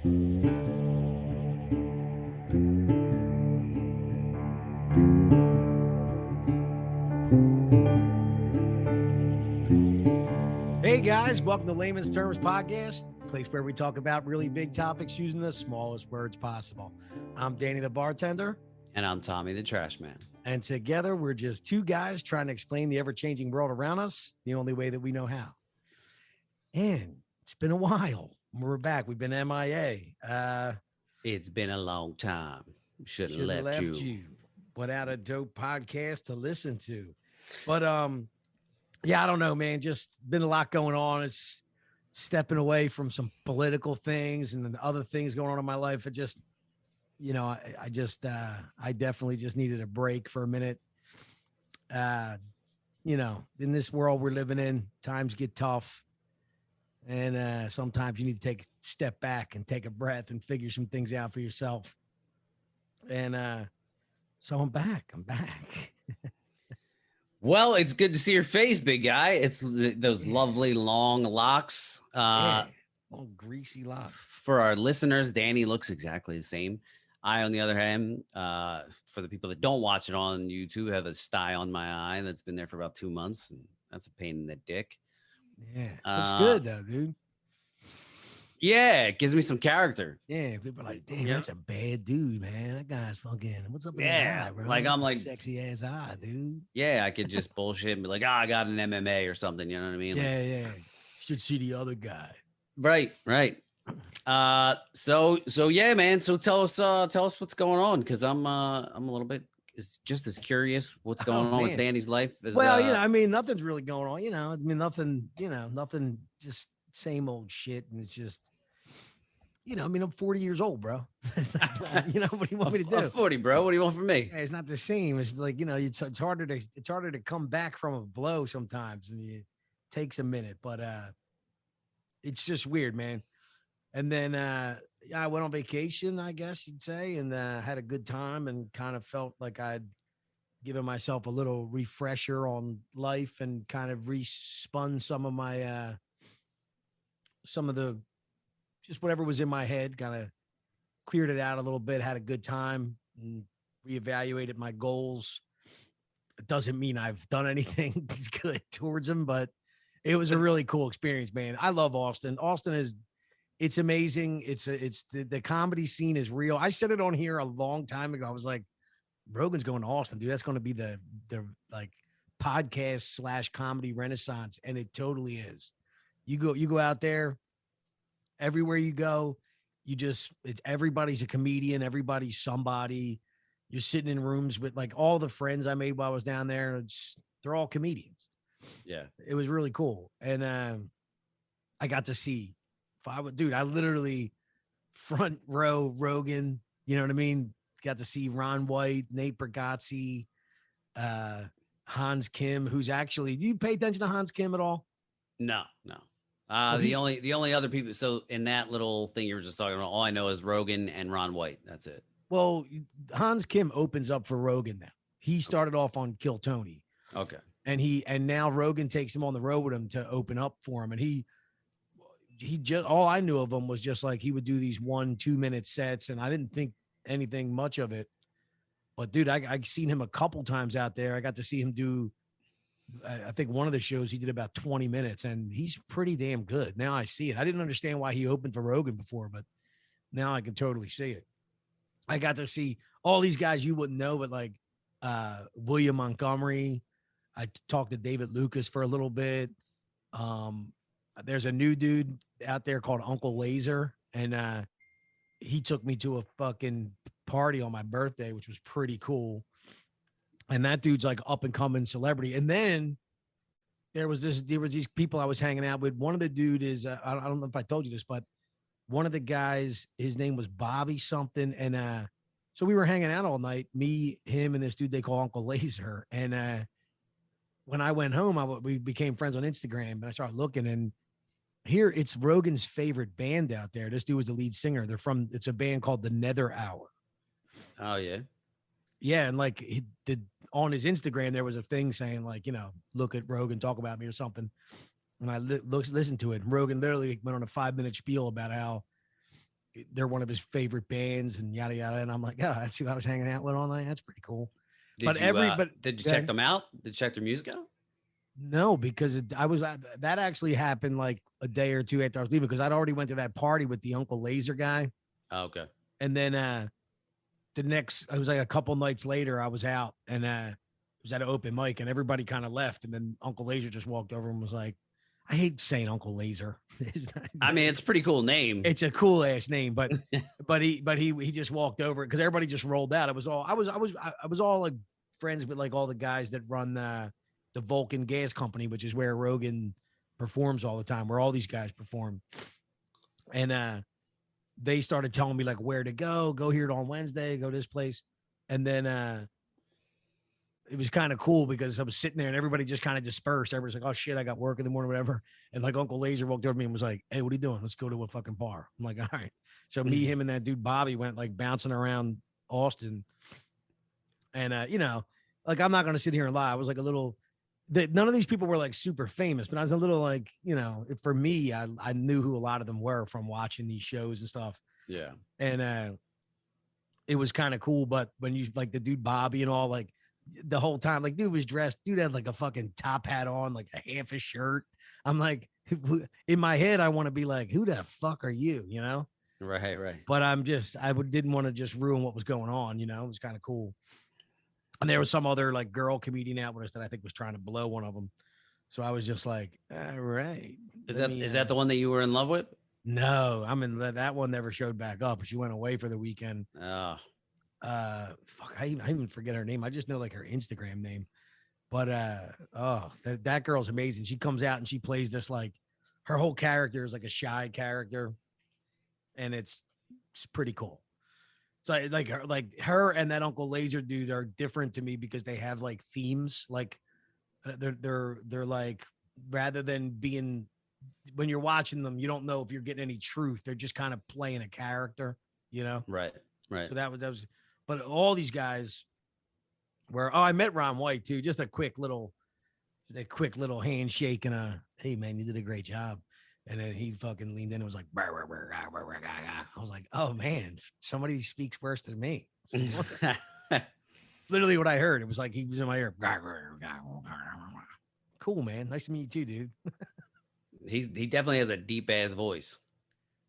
Hey guys, welcome to Layman's Terms Podcast, a place where we talk about really big topics using the smallest words possible. I'm Danny the bartender. And I'm Tommy the trash man. And together we're just two guys trying to explain the ever-changing world around us the only way that we know how. And it's been a while. We're back. We've been MIA. It's been a long time. Should have left you without a dope podcast to listen to. But yeah, I don't know, man. Just been a lot going on. It's stepping away from some political things and then other things going on in my life. It just, you know, I definitely just needed a break for a minute. You know, in this world we're living in, times get tough. And sometimes you need to take a step back and take a breath and figure some things out for yourself. And so I'm back. Well, it's good to see your face, big guy. It's those lovely long locks. Long greasy locks. For our listeners, Danny looks exactly the same. I, on the other hand, for the people that don't watch it on YouTube, have a stye on my eye that's been there for about 2 months, and that's a pain in the dick. Yeah, looks good though, dude. Yeah, it gives me some character. Yeah, people are like, damn, that's a bad dude, man. That guy's fucking, what's up with that eye, bro? Like, that's I'm like, sexy ass eye, dude. Yeah, I could just bullshit and be like, I got an MMA or something. You know what I mean? Yeah, yeah. Should see the other guy. Right. So yeah, man. So tell us what's going on, because I'm a little bit just as curious what's going on with Danny's life. Well, you know, I mean, nothing's really going on. You know, I mean, nothing. Just same old shit, and it's just, you know, I mean, I'm 40 years old, bro. You know, what do you want me to do? I'm 40, bro. What do you want from me? Yeah, it's not the same. It's like, you know, it's harder to come back from a blow sometimes, and it takes a minute. But it's just weird, man. And then I went on vacation, I guess you'd say, and had a good time, and kind of felt like I'd given myself a little refresher on life, and kind of respun some of my just whatever was in my head, kind of cleared it out a little bit, had a good time, and reevaluated my goals. It doesn't mean I've done anything good towards them, but it was a really cool experience, man. I love Austin. It's amazing. It's the comedy scene is real. I said it on here a long time ago. I was like, Rogan's going to Austin, dude. That's going to be the like podcast / comedy renaissance. And it totally is. You go out there, everywhere you go, everybody's a comedian. Everybody's somebody. You're sitting in rooms with like all the friends I made while I was down there. They're all comedians. Yeah. It was really cool. And I got to see, I literally front row Rogan, you know what I mean? Got to see Ron White, Nate Bargatze, Hans Kim, who's actually, do you pay attention to Hans Kim at all? No. The only other people. So in that little thing you were just talking about, all I know is Rogan and Ron White. That's it. Well, Hans Kim opens up for Rogan now. He started off on Kill Tony. Okay. And now Rogan takes him on the road with him to open up for him. And he just, all I knew of him was just like, he would do these 1-2 minute sets. And I didn't think anything much of it, but dude, I seen him a couple times out there. I got to see him do, I think one of the shows he did about 20 minutes, and he's pretty damn good. Now I see it. I didn't understand why he opened for Rogan before, but now I can totally see it. I got to see all these guys you wouldn't know, but like William Montgomery. I talked to David Lucas for a little bit. There's a new dude out there called Uncle Laser, and he took me to a fucking party on my birthday, which was pretty cool. And that dude's like up and coming celebrity. And then there was these people I was hanging out with. One of the dude is, I don't know if I told you this, but one of the guys, his name was Bobby something. And so we were hanging out all night, me, him, and this dude they call Uncle Laser. And when I went home, we became friends on Instagram, and I started looking, and here it's Rogan's favorite band out there. This dude was the lead singer. It's a band called the Nether Hour. Oh yeah. Yeah. And like on his Instagram, there was a thing saying like, you know, look at Rogan, talk about me or something. And I listened to it. And Rogan literally went on a 5-minute spiel about how they're one of his favorite bands and yada yada. And I'm like, oh, that's who I was hanging out with all night. That's pretty cool. Did you check them out? Did you check their music out? No, because that actually happened like a day or two after I was leaving, because I'd already went to that party with the Uncle Laser guy. Oh, okay. And then it was like a couple nights later, I was out and it was at an open mic and everybody kind of left. And then Uncle Laser just walked over and was like, I hate saying Uncle Laser. I mean, it's a pretty cool name. It's a cool ass name, but he just walked over because everybody just rolled out. I was all like friends with like all the guys that run the Vulcan Gas Company, which is where Rogan performs all the time, where all these guys perform. And they started telling me like where to go here on Wednesday, go this place. And then it was kind of cool because I was sitting there and everybody just kind of dispersed. Everybody's like, oh shit, I got work in the morning, whatever. And like Uncle Laser walked over to me and was like, hey, what are you doing? Let's go to a fucking bar. I'm like, all right. So me, him, and that dude Bobby went like bouncing around Austin. And you know, like I'm not gonna sit here and lie. I was like a little none of these people were like super famous, but I was a little like, you know, for me, I knew who a lot of them were from watching these shows and stuff. Yeah. And it was kind of cool. But when you like the dude Bobby and all, like the whole time, like dude was dressed, dude had like a fucking top hat on, like a half a shirt. I'm like, in my head, I want to be like, who the fuck are you? You know? Right. But didn't want to just ruin what was going on. You know, it was kind of cool. And there was some other like girl comedian out with us that I think was trying to blow one of them. So I was just like, all right. Is that the one that you were in love with? No, that one never showed back up. She went away for the weekend. Oh. Fuck, I even forget her name. I just know like her Instagram name. But that girl's amazing. She comes out and she plays this like her whole character is like a shy character. And it's pretty cool. So like her and that Uncle Laser dude are different to me because they have like themes. Like they're like, rather than being, when you're watching them, you don't know if you're getting any truth. They're just kind of playing a character, you know? Right. So that was, but all these guys I met Ron White too. Just a quick little handshake and hey man, you did a great job. And then he fucking leaned in and was like, "Brr, brr, brr, brr, brr, brr, brr." I was like, oh man, somebody speaks worse than me. Literally what I heard. It was like he was in my ear. Cool, man. Nice to meet you too, dude. He definitely has a deep ass voice.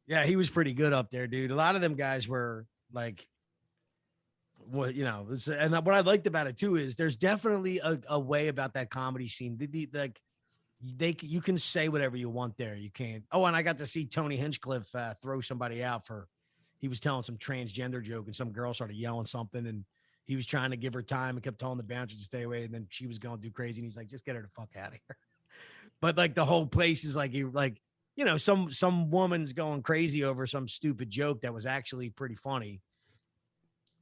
Yeah, he was pretty good up there, dude. A lot of them guys were like, what, you know, and what I liked about it too is there's definitely a way about that comedy scene. You can say whatever you want there. You can't. Oh, and I got to see Tony Hinchcliffe throw somebody out he was telling some transgender joke and some girl started yelling something and he was trying to give her time and kept telling the bouncers to stay away. And then she was going to do crazy. And he's like, just get her the fuck out of here. But like the whole place is like, you know, some woman's going crazy over some stupid joke that was actually pretty funny.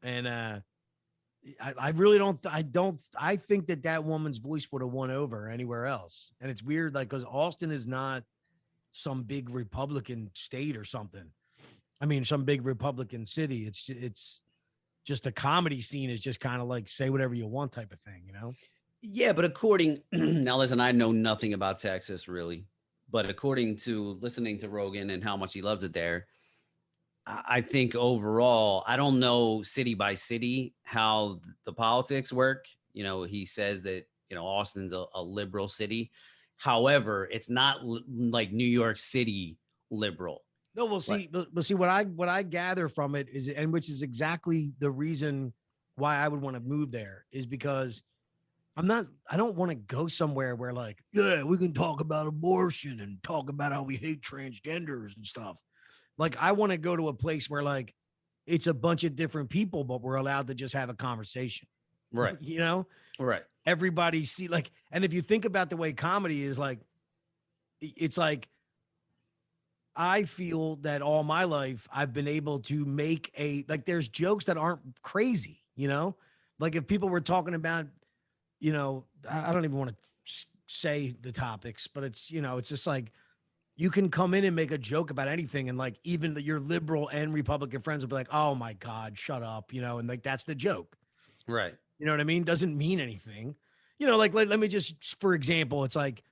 And I really I think that woman's voice would have won over anywhere else. And it's weird, like, because Austin is not some big Republican state or something. I mean, some big Republican city. It's just a comedy scene is just kind of like say whatever you want type of thing, you know? Yeah, but now listen, I know nothing about Texas really, but according to listening to Rogan and how much he loves it there, I think overall, I don't know city by city how the politics work. You know, he says that, you know, Austin's a liberal city. However, it's not like New York City liberal. No, we'll see. We'll see what I gather from it is, and which is exactly the reason why I would want to move there, is because I don't want to go somewhere where like, yeah, we can talk about abortion and talk about how we hate transgenders and stuff. Like, I want to go to a place where like it's a bunch of different people, but we're allowed to just have a conversation. Right. You know? Right. Everybody see like, and if you think about the way comedy is like, it's like, I feel that all my life I've been able to make there's jokes that aren't crazy, you know? Like if people were talking about, you know, I don't even want to say the topics, but it's, you know, it's just like, you can come in and make a joke about anything. And like, even your liberal and Republican friends will be like, oh my God, shut up. You know? And like, that's the joke. Right. You know what I mean? Doesn't mean anything, you know, like, let me just, for example, it's like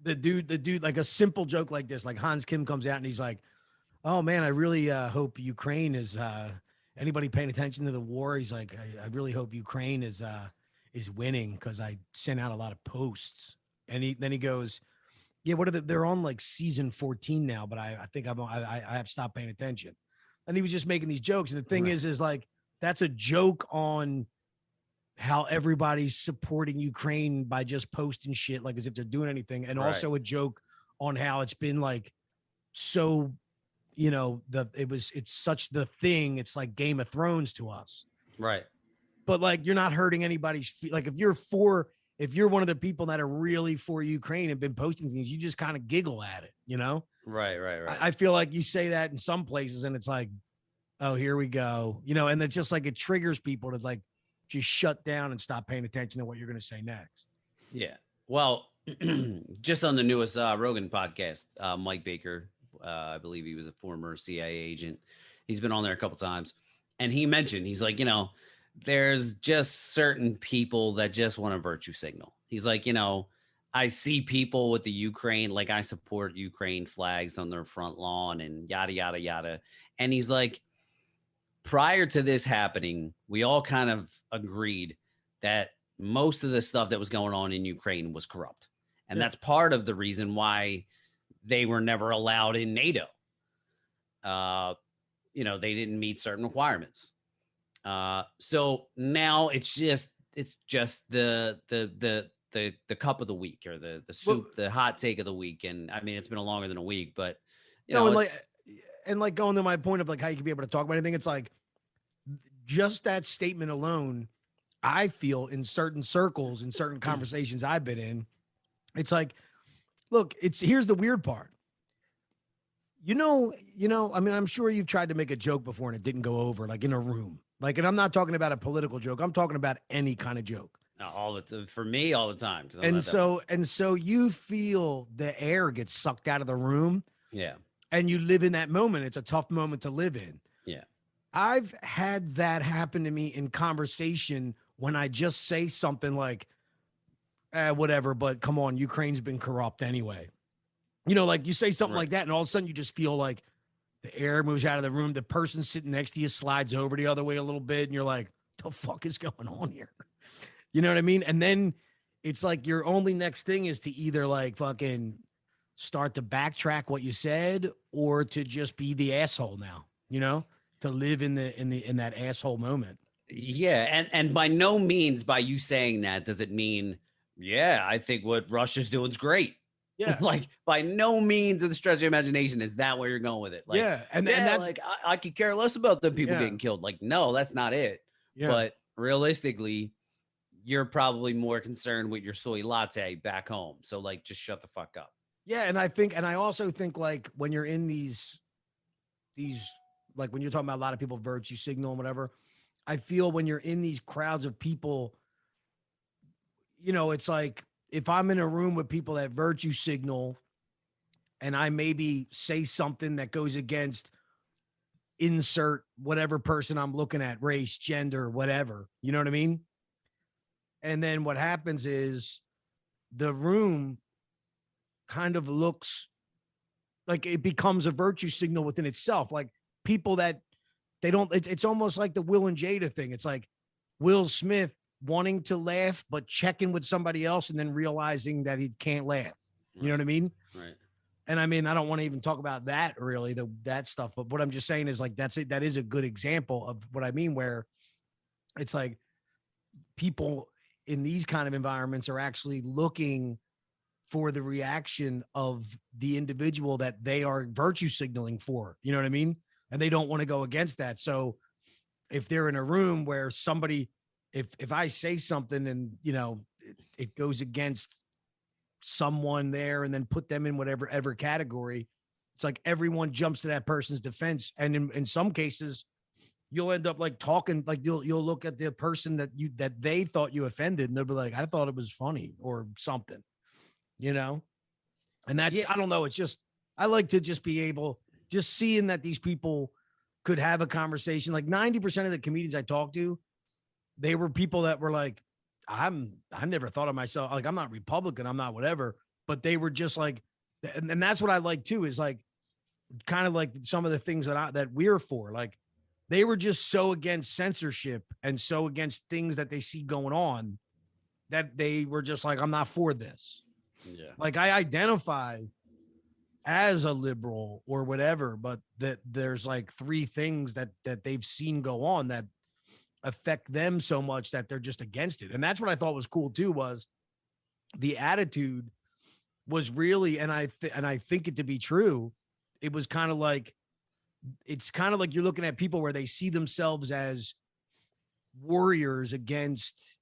the dude, like a simple joke like this, like Hans Kim comes out and he's like, Oh man, I really hope Ukraine is anybody paying attention to the war. He's like, I really hope Ukraine is winning because I sent out a lot of posts. And he goes, yeah, what are they're on like season 14 now, but I think I have stopped paying attention. And he was just making these jokes. And the thing Right. is like that's a joke on how everybody's supporting Ukraine by just posting shit like as if they're doing anything, and Right. also a joke on how it's been like so, you know, it's such the thing. It's like Game of Thrones to us, Right. but like you're not hurting anybody's like if you're one of the people that are really for Ukraine and been posting things, you just kind of giggle at it, you know. Right. Right. Right. I feel like you say that in some places and it's like, oh, here we go, you know, and it's just like it triggers people to like just shut down and stop paying attention to what you're going to say next. Yeah. Well, just on the newest Rogan podcast, Mike Baker, I believe he was a former CIA agent. He's been on there a couple times, and he mentioned he's like, there's just certain people that just want a virtue signal. He's like, I see people with the Ukraine, like I support Ukraine flags on their front lawn and yada yada yada, and he's like, prior to this happening, we all kind of agreed that most of the stuff that was going on in Ukraine was corrupt. And that's part of the reason why they were never allowed in NATO. They didn't meet certain requirements. So now it's just the cup of the week, or the soup, the hot take of the week. And I mean, it's been longer than a week, but and like going to my point of like how you can be able to talk about anything, it's like just that statement alone, I feel in certain circles, in certain conversations I've been in, it's like, look, here's the weird part. I mean, I'm sure you've tried to make a joke before and it didn't go over, like in a room. Like, and I'm not talking about a political joke. I'm talking about any kind of joke. For me, all the time. And so you feel the air gets sucked out of the room. Yeah. And you live in that moment. It's a tough moment to live in. Yeah. I've had that happen to me in conversation when I just say something like, whatever, but come on, Ukraine's been corrupt anyway. Like you say something like that, and all of a sudden you just feel like the air moves out of the room. The person sitting next to you slides over the other way a little bit, and you're like, the fuck is going on here? You know what I mean? And then it's like your only next thing is to either like fucking start to backtrack what you said or to just be the asshole now, to live in that asshole moment. Yeah. And by no means by you saying that does it mean, yeah, I think what Russia's doing is great. Yeah. Like by no means of the stretch of your imagination is that where you're going with it. Like, yeah. And that's like I could care less about the people getting killed. Like, no, that's not it. Yeah. But realistically, you're probably more concerned with your soy latte back home. So like, just shut the fuck up. Yeah. And I also think like when you're in these, like when you're talking about a lot of people virtue signal and whatever, I feel when you're in these crowds of people, it's like, if I'm in a room with people that virtue signal and I maybe say something that goes against insert whatever person I'm looking at, race, gender, whatever, you know what I mean? And then what happens is the room kind of looks like it becomes a virtue signal within itself. Like people that it's almost like the Will and Jada thing. It's like Will Smith wanting to laugh, but checking with somebody else and then realizing that he can't laugh. You know what I mean? Right. And I mean, I don't want to even talk about that really, that stuff. But what I'm just saying is like, that is a good example of what I mean, where it's like people in these kind of environments are actually looking for the reaction of the individual that they are virtue signaling for, you know what I mean? And they don't want to go against that. So if they're in a room where somebody, if I say something and, it goes against someone there and then put them in whatever category, it's like everyone jumps to that person's defense. And in some cases, you'll end up like talking, like you'll look at the person that they thought you offended and they'll be like, I thought it was funny or something, and that's, I don't know. It's just, I like to just be able, just seeing that these people could have a conversation. Like 90% of the comedians I talk to, they were people that were like, I never thought of myself, like, I'm not Republican, I'm not whatever, but they were just like, and that's what I like too, is like, kind of like some of the things that we're for. Like they were just so against censorship and so against things that they see going on that they were just like, I'm not for this. Yeah. Like I identify as a liberal or whatever, but that there's like three things that they've seen go on that affect them so much that they're just against it. And that's what I thought was cool too, was the attitude was really, and I think it to be true. It was kind of like, it's kind of like you're looking at people where they see themselves as warriors against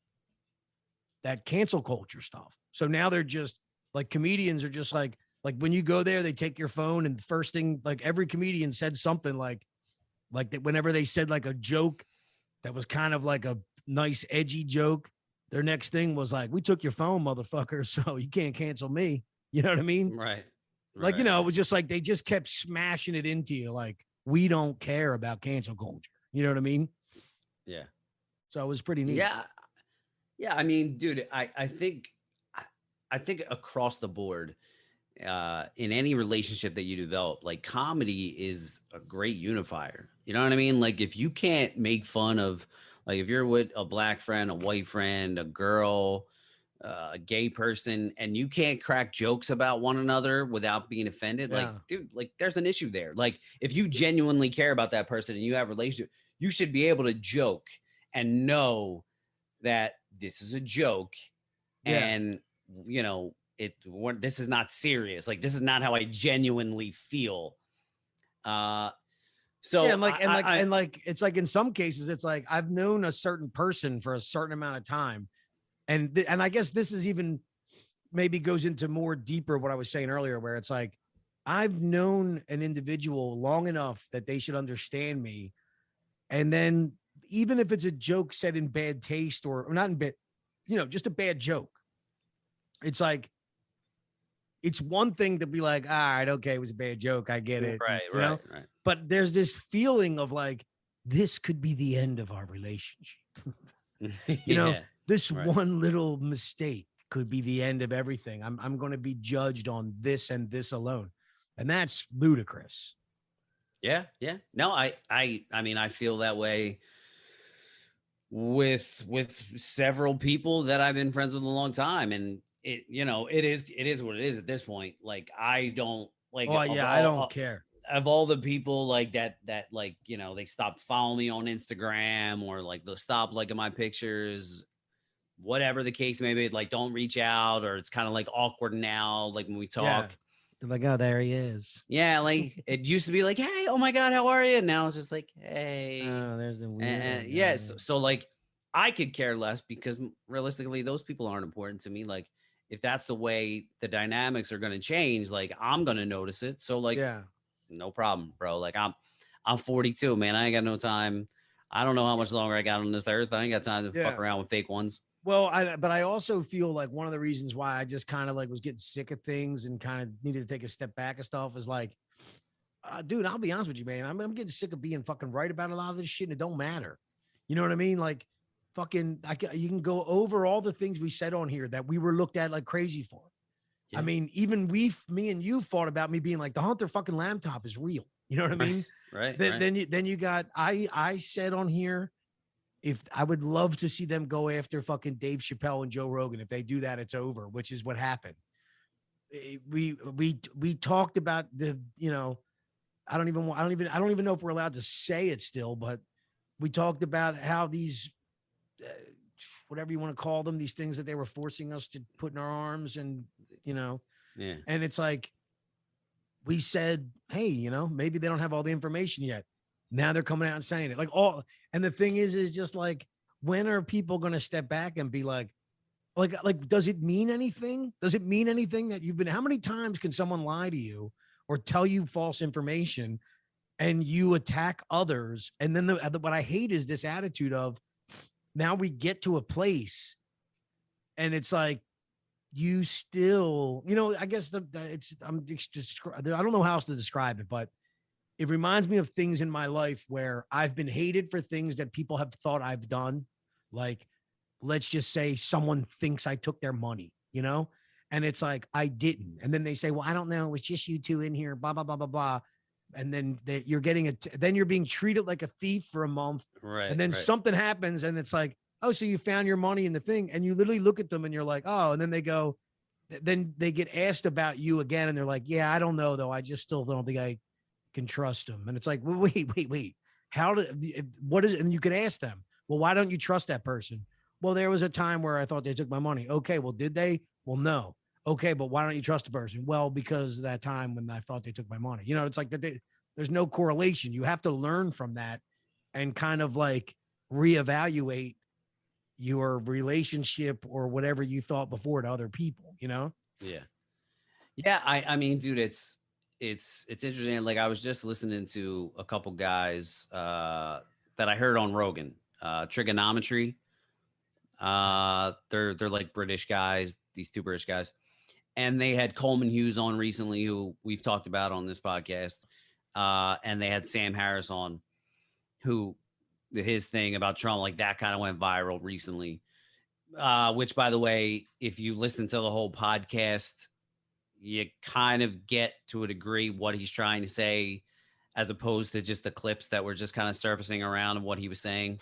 that cancel culture stuff. So now they're just like, comedians are just like when you go there, they take your phone, and the first thing, like every comedian said something like that whenever they said like a joke that was kind of like a nice edgy joke, their next thing was like, we took your phone, motherfucker, so you can't cancel me. You know what I mean? Right. Like, you know, it was just like they just kept smashing it into you, like, we don't care about cancel culture. You know what I mean? Yeah. So it was pretty neat. Yeah. Yeah. I mean, dude, I think across the board, in any relationship that you develop, like comedy is a great unifier. You know what I mean? Like if you can't make fun of, like if you're with a black friend, a white friend, a girl, a gay person, and you can't crack jokes about one another without being offended, like, Yeah. dude, like there's an issue there. Like if you genuinely care about that person and you have a relationship, you should be able to joke and know that this is a joke, Yeah. and you know this is not serious. Like this is not how I genuinely feel. Uh, Yeah, so and like it's like in some cases, it's like I've known a certain person for a certain amount of time, and I guess this is even maybe goes into more deeper what I was saying earlier, where it's like I've known an individual long enough that they should understand me, and then even if it's a joke said in bad taste or not in bad, you know, just a bad joke, it's like it's one thing to be like, all right, okay, it was a bad joke, I get it, right, you know, right. but there's this feeling of like this could be the end of our relationship. You know, Yeah, this right. one little mistake could be the end of everything. I'm going to be judged on this and this alone, and that's ludicrous. Yeah, yeah. No, I mean, I feel that way with several people that I've been friends with a long time, and it, you know, it is what it is at this point. Like I don't like Oh yeah, I don't care. of all the people like that like, you know, they stopped following me on Instagram, or like they'll stop liking my pictures, whatever the case may be, like don't reach out, or it's kind of like awkward now, like when we Yeah, talk. they're like, oh, there he is. Yeah, like it used to be like, hey, oh my God, how are you? And now it's just like, hey. Oh, there's the weirdo And guy. yes, so like I could care less because realistically, those people aren't important to me. Like if that's the way the dynamics are going to change, like I'm going to notice it. So like, Yeah. no problem, bro. Like I'm 42, man. I ain't got no time. I don't know how much longer I got on this earth. I ain't got time to fuck Yeah. around with fake ones. Well, but I also feel like one of the reasons why I just kind of like was getting sick of things and kind of needed to take a step back and stuff is like, dude, I'll be honest with you, man. I'm getting sick of being fucking right about a lot of this shit, and it don't matter. You know what I mean? Like, fucking, you can go over all the things we said on here that we were looked at like crazy for. Yeah. I mean, even me and you fought about me being like, the Hunter fucking laptop is real. You know what I mean? Right. Then you got, I said on here, if I would love to see them go after fucking Dave Chappelle and Joe Rogan. If they do that, it's over, which is what happened. We talked about the, you know, I don't even know if we're allowed to say it still, but we talked about how these, whatever you want to call them, these things that they were forcing us to put in our arms, and, you know, Yeah. and it's like, we said, hey, you know, maybe they don't have all the information yet. Now they're coming out and saying it, like, all. And the thing is just like, when are people going to step back and be like, does it mean anything? Does it mean anything that you've been, how many times can someone lie to you or tell you false information and you attack others? And then what I hate is this attitude of, now we get to a place and it's like, you still, you know, I guess I don't know how else to describe it, but it reminds me of things in my life where I've been hated for things that people have thought I've done. Like, let's just say someone thinks I took their money, you know, and it's like, I didn't. And then they say, well, I don't know. It was just you two in here, blah, blah, blah, blah, blah. and then you're getting then you're being treated like a thief for a month. Right. And then something happens and it's like, oh, so you found your money in the thing. And you literally look at them and you're like, oh, and then they go, then they get asked about you again. And they're like, yeah, I don't know though. I just still don't think I can trust them. And it's like, well, wait. What is it? And you can ask them, well, why don't you trust that person? Well, there was a time where I thought they took my money. Okay. Well, did they? Well, no. Okay. But why don't you trust the person? Well, because of that time when I thought they took my money, it's like that. There's no correlation. You have to learn from that and kind of like reevaluate your relationship or whatever you thought before to other people, Yeah. Yeah. I mean, dude, it's interesting. Like I was just listening to a couple guys that I heard on Rogan, Trigonometry. They're like British guys, these two British guys. And they had Coleman Hughes on recently, who we've talked about on this podcast. And they had Sam Harris on, who his thing about Trump, like that kind of went viral recently. Which, by the way, if you listen to the whole podcast, you kind of get to a degree what he's trying to say, as opposed to just the clips that were just kind of surfacing around of what he was saying.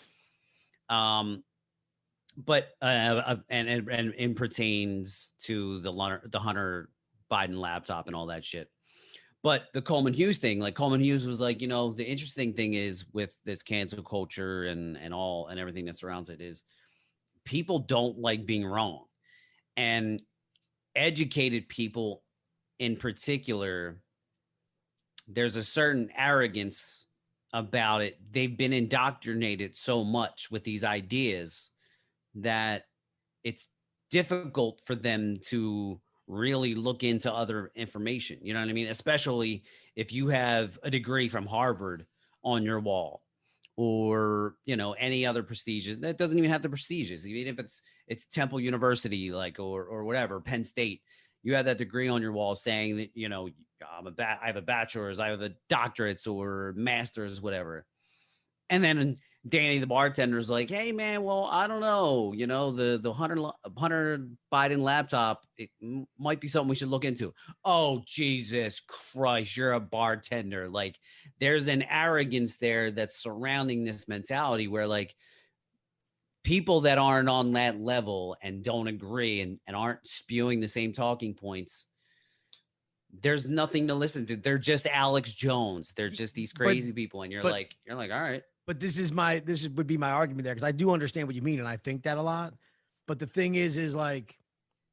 But and pertains to the Hunter Biden laptop and all that shit. But the Coleman Hughes thing, like Coleman Hughes was like, the interesting thing is with this cancel culture and everything that surrounds it is people don't like being wrong. And educated people in particular, there's a certain arrogance about it. They've been indoctrinated so much with these ideas that it's difficult for them to really look into other information. You know what I mean? Especially if you have a degree from Harvard on your wall or, any other prestigious. That doesn't even have the prestigious. Even if it's Temple University, like, or whatever, Penn State, you have that degree on your wall saying that, I have a bachelor's, I have a doctorates or master's, whatever. And then Danny, the bartender, is like, hey, man, well, I don't know. The Hunter Biden laptop, it might be something we should look into. Oh, Jesus Christ, you're a bartender. Like, there's an arrogance there that's surrounding this mentality where, like, people that aren't on that level and don't agree and aren't spewing the same talking points, there's nothing to listen to. They're just Alex Jones. They're just these crazy people. And you're like, all right. But this would be my argument there, because I do understand what you mean, and I think that a lot. But the thing is like,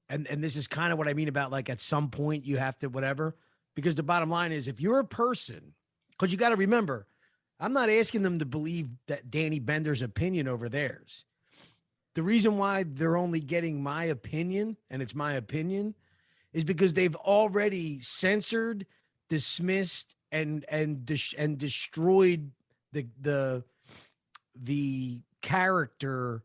and this is kind of what I mean about, like, at some point you have to whatever, because the bottom line is, if you're a person, because you got to remember, I'm not asking them to believe that Danny Bender's opinion over theirs. The reason why they're only getting my opinion, and it's my opinion, is because they've already censored, dismissed, and destroyed the character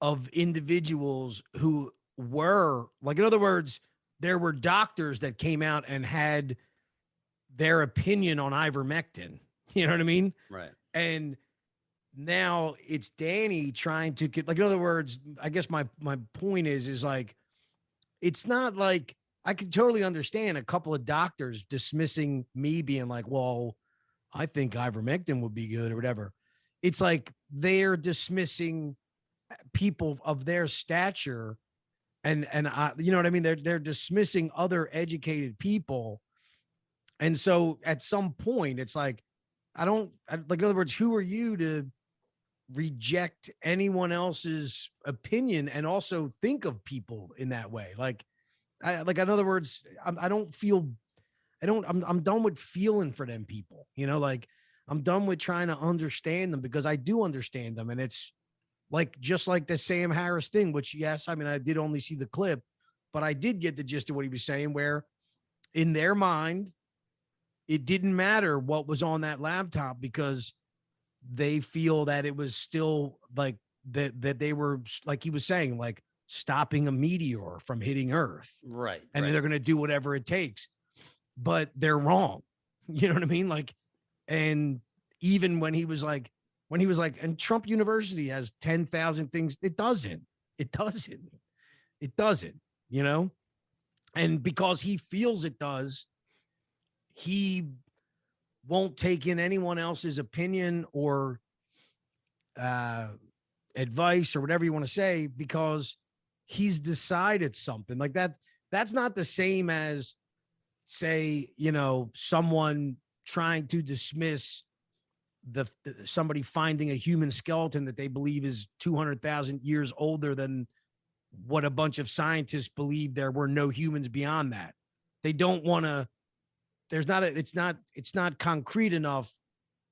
of individuals who were, like, in other words, there were doctors that came out and had their opinion on ivermectin. You know what I mean? Right. And now it's Danny trying to get, like, in other words, I guess my point is like, it's not like, I can totally understand a couple of doctors dismissing me being like, well, I think ivermectin would be good or whatever. It's like they're dismissing people of their stature, and you know what I mean? They're dismissing other educated people. And so at some point it's like, like, in other words, who are you to reject anyone else's opinion and also think of people in that way? Like, in other words, I'm done with feeling for them people, like, I'm done with trying to understand them, because I do understand them. And it's like, just like the Sam Harris thing, which, yes, I mean, I did only see the clip, but I did get the gist of what he was saying, where in their mind, it didn't matter what was on that laptop, because they feel that it was still like that they were, like he was saying, like, stopping a meteor from hitting Earth. Right. And right. they're going to do whatever it takes. But they're wrong. You know what I mean? Like, and even when he was like, and Trump University has 10,000 things. It doesn't, and because he feels it does, he won't take in anyone else's opinion or uh, advice or whatever you want to say because he's decided something like that. That's not the same as, say, someone trying to dismiss the somebody finding a human skeleton that they believe is 200,000 years older than what a bunch of scientists believe there were no humans beyond that. They don't want to, it's not concrete enough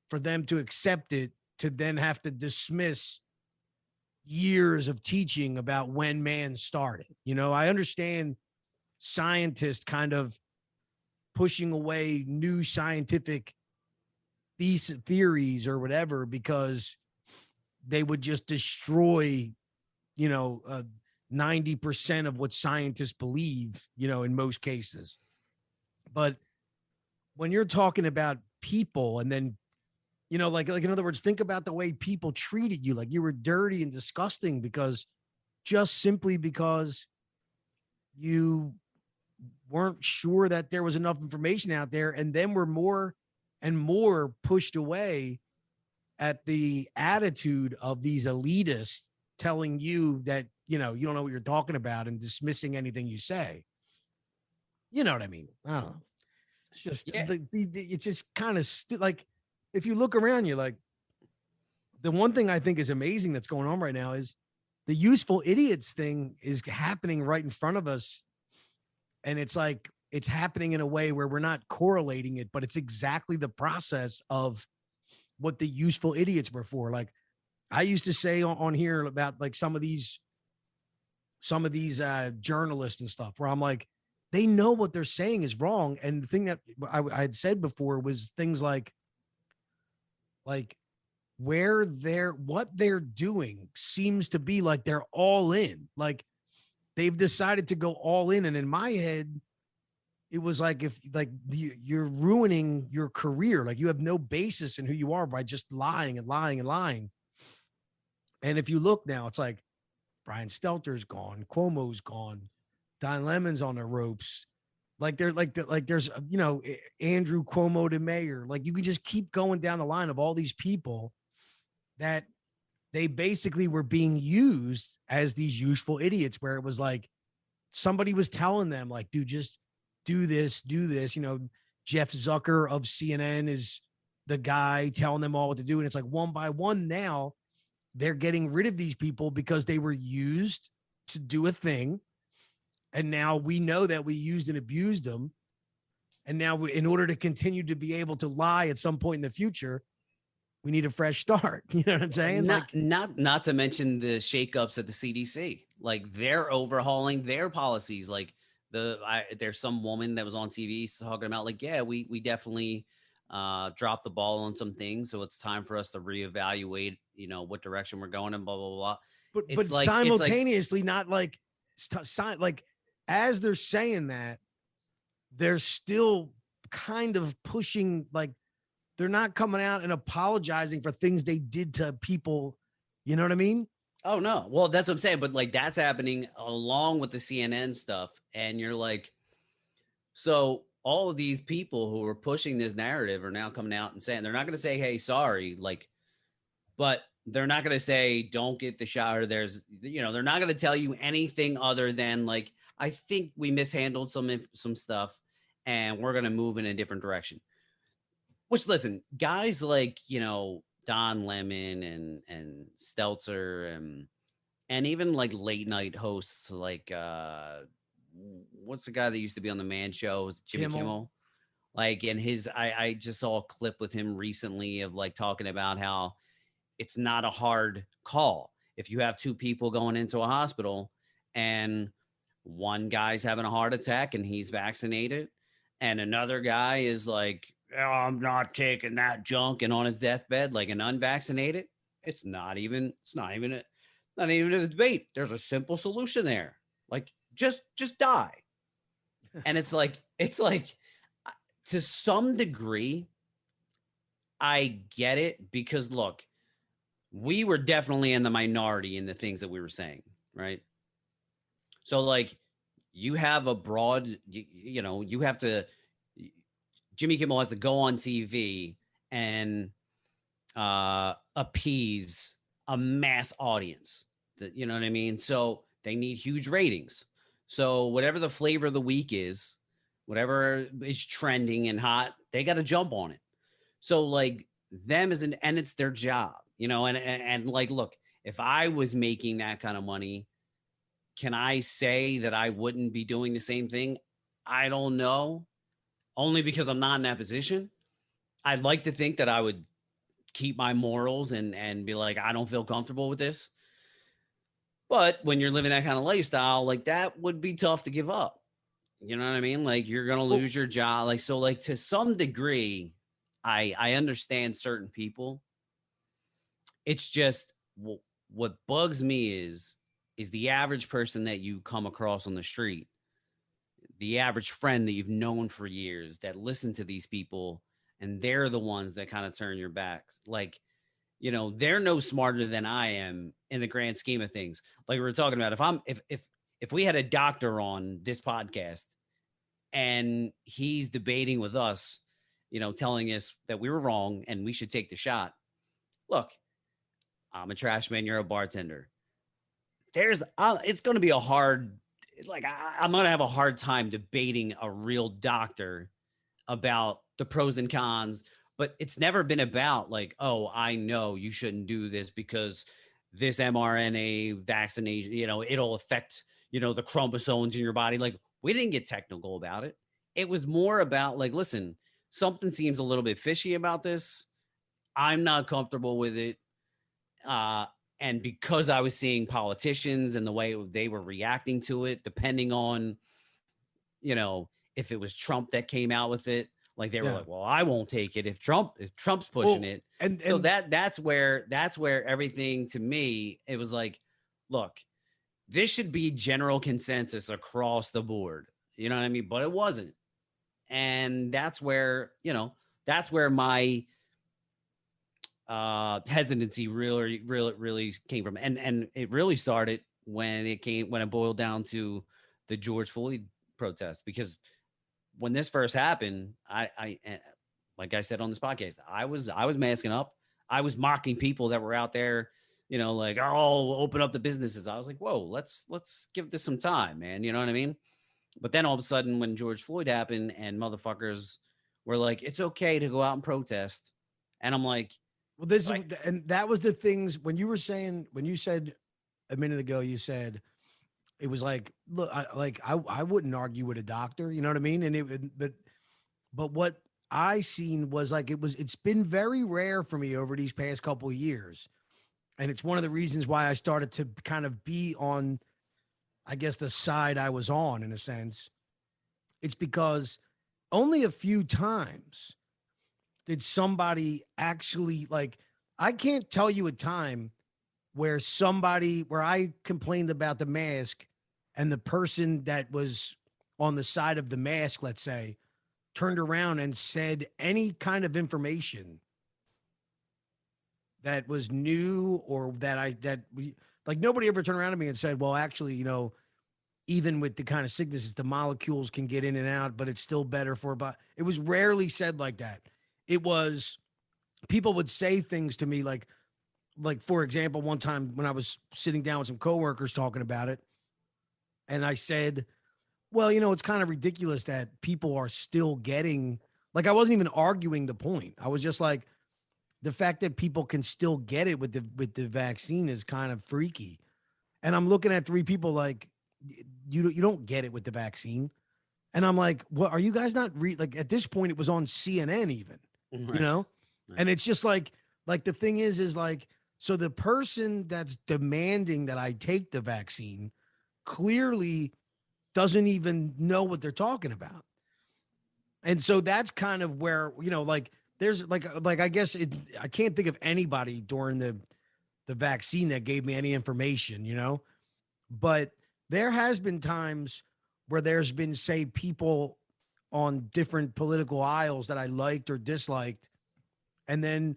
for them to accept it, to then have to dismiss years of teaching about when man started. I understand scientists kind of pushing away new scientific theories or whatever because they would just destroy, 90% of what scientists believe, in most cases. But when you're talking about people and then, like in other words, think about the way people treated you, like you were dirty and disgusting just simply because you weren't sure that there was enough information out there, and then we're more and more pushed away at the attitude of these elitists telling you that, you don't know what you're talking about and dismissing anything you say. You know what I mean? I don't know. It's just, Yeah. it's just kind of like, if you look around, you're like, the one thing I think is amazing that's going on right now is the useful idiots thing is happening right in front of us. And it's like, it's happening in a way where we're not correlating it, but it's exactly the process of what the useful idiots were for. Like I used to say on here about like some of these journalists and stuff where I'm like, they know what they're saying is wrong. And the thing that I had said before was things like what they're doing seems to be like they're all in, like they've decided to go all in. And in my head, it was like, if like you're ruining your career, like you have no basis in who you are by just lying and lying and lying. And if you look now, it's like Brian Stelter's gone, Cuomo's gone, Don Lemon's on the ropes. Like they're like there's Andrew Cuomo to mayor. Like you can just keep going down the line of all these people that they basically were being used as these useful idiots, where it was like somebody was telling them like, dude, just do this. Jeff Zucker of CNN is the guy telling them all what to do. And it's like one by one now they're getting rid of these people because they were used to do a thing. And now we know that we used and abused them. And now in order to continue to be able to lie at some point in the future, we need a fresh start. You know what I'm saying? Not to mention the shakeups at the CDC. Like they're overhauling their policies. Like there's some woman that was on TV talking about like, yeah, we definitely dropped the ball on some things. So it's time for us to reevaluate, what direction we're going and blah, blah, blah. But simultaneously, not like as they're saying that, they're still kind of pushing, like they're not coming out and apologizing for things they did to people. You know what I mean? Oh, no. Well, that's what I'm saying. But like that's happening along with the CNN stuff. And you're like, so all of these people who are pushing this narrative are now coming out and saying, they're not going to say, hey, sorry. Like, but they're not going to say, don't get the shot, or they're not going to tell you anything other than like, I think we mishandled some stuff and we're going to move in a different direction. Which, listen, guys like, Don Lemon and Stelter and even like late night hosts like what's the guy that used to be on the Man Show? Was it Jimmy Kimmel? Like, and I just saw a clip with him recently of like talking about how it's not a hard call if you have two people going into a hospital and one guy's having a heart attack and he's vaccinated, and another guy is like, oh, I'm not taking that junk, and on his deathbed like an unvaccinated. It's not even a debate. There's a simple solution there. Like just die. And it's like to some degree I get it, because look, we were definitely in the minority in the things that we were saying, right? So like you have a broad, you have to Jimmy Kimmel has to go on TV and appease a mass audience. You know what I mean? So they need huge ratings. So whatever the flavor of the week is, whatever is trending and hot, they got to jump on it. So like them as an, and it's their job, you know, and like, look, if I was making that kind of money, can I say that I wouldn't be doing the same thing? I don't know, only because I'm not in that position. I'd like to think that I would keep my morals and be like, I don't feel comfortable with this. But when you're living that kind of lifestyle, like that would be tough to give up. You know what I mean? Like you're gonna Well, lose your job. Like so, like to some degree, I understand certain people. It's just what bugs me is the average person that you come across on the street, the average friend that you've known for years that listen to these people, and they're the ones that kind of turn your backs. Like, you know, they're no smarter than I am in the grand scheme of things. Like we were talking about, if we had a doctor on this podcast and he's debating with us, you know, telling us that we were wrong and we should take the shot. Look, I'm a trash man, you're a bartender. It's going to be a hard, like, I'm going to have a hard time debating a real doctor about the pros and cons, but it's never been about like, oh, I know you shouldn't do this because this mRNA vaccination, you know, it'll affect, you know, the chromosomes in your body. Like, we didn't get technical about it. It was more about like, listen, something seems a little bit fishy about this. I'm not comfortable with it. Uh, and because I was seeing politicians and the way they were reacting to it, depending on, you know, if it was Trump that came out with it, like they were yeah. like, well, I won't take it if Trump's pushing Well, it. and So and that's where everything to me, it was like, look, this should be general consensus across the board. You know what I mean? But it wasn't. And that's where, you know, that's where my hesitancy really came from. And it really started when it boiled down to the George Floyd protest, because when this first happened, like I said on this podcast, I was masking up. I was mocking people that were out there, you know, like, oh, open up the businesses. I was like, whoa, let's give this some time, man. You know what I mean? But then all of a sudden, when George Floyd happened and motherfuckers were like, it's okay to go out and protest, and I'm like, well, this is like, and that was the things when you were saying when you said a minute ago, you said it was like, look, I wouldn't argue with a doctor, you know what I mean? And but what I seen was like it's been very rare for me over these past couple of years. And it's one of the reasons why I started to kind of be on, I guess, the side I was on in a sense. It's because only a few times did somebody actually like, I can't tell you a time where I complained about the mask and the person that was on the side of the mask, let's say, turned around and said any kind of information that was new or that we like nobody ever turned around to me and said, well, actually, you know, even with the kind of sicknesses, the molecules can get in and out, but it's still better for about it was rarely said like that. It was people would say things to me like for example, one time when I was sitting down with some coworkers talking about it, and I said, well, you know, it's kind of ridiculous that people are still getting like I wasn't even arguing the point. I was just like, the fact that people can still get it with the vaccine is kind of freaky. And I'm looking at three people like you don't get it with the vaccine. And I'm like, what are you guys not like at this point it was on CNN even, you right, know? right. And it's just like the thing is like so the person that's demanding that I take the vaccine clearly doesn't even know what they're talking about. And so that's kind of where, you know, like there's like I guess it's I can't think of anybody during the vaccine that gave me any information, you know. But there has been times where there's been say people on different political aisles that I liked or disliked, and then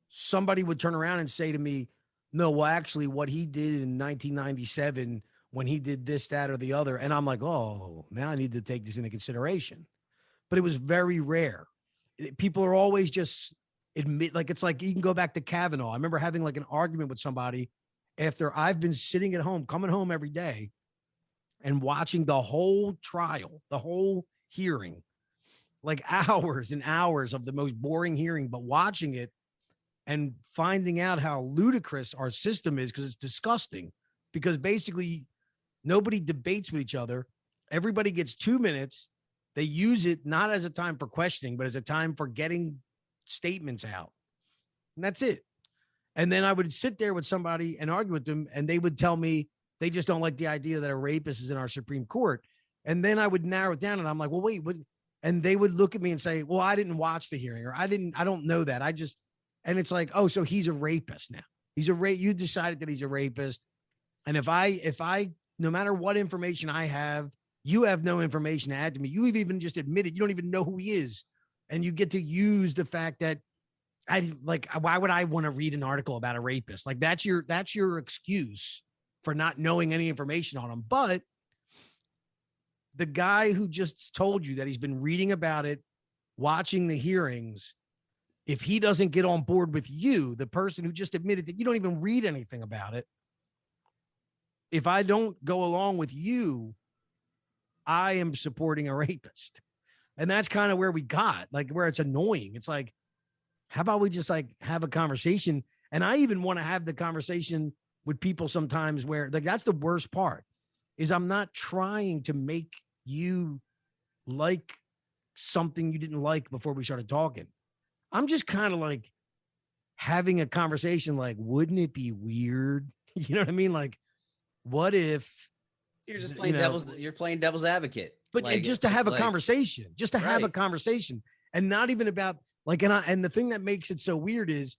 somebody would turn around and say to me, "No, well, actually, what he did in 1997 when he did this, that, or the other," and I'm like, "Oh, now I need to take this into consideration." but it was very rare. People are always just admit, like, it's like you can go back to Kavanaugh. I remember having like an argument with somebody after I've been sitting at home, coming home every day and watching the whole trial, the whole hearing, like hours and hours of the most boring hearing, but watching it and finding out how ludicrous our system is, because it's disgusting. Because basically, nobody debates with each other. Everybody gets 2 minutes. They use it not as a time for questioning, but as a time for getting statements out. And that's it. And then I would sit there with somebody and argue with them, and they would tell me they just don't like the idea that a rapist is in our Supreme Court. And then I would narrow it down, and I'm like, well, wait, what? And they would look at me and say, well, I didn't watch the hearing, or I don't know that. And it's like, oh, so he's a rapist now. You decided that he's a rapist. And if I, no matter what information I have, you have no information to add to me. You've even just admitted you don't even know who he is. And you get to use the fact that why would I want to read an article about a rapist? Like that's your excuse for not knowing any information on him. But the guy who just told you that he's been reading about it, watching the hearings, if he doesn't get on board with you, the person who just admitted that you don't even read anything about it, if I don't go along with you, I am supporting a rapist. And that's kind of where we got, like, where it's annoying. It's like, how about we just like have a conversation? And I even want to have the conversation with people sometimes where, like, that's the worst part, is I'm not trying to make you like something you didn't like before we started talking. I'm just kind of like having a conversation like, wouldn't it be weird? You know what I mean? Like, what if you're just playing devil's advocate? But like, just to have a conversation, have a conversation, and not even about like, and the thing that makes it so weird is,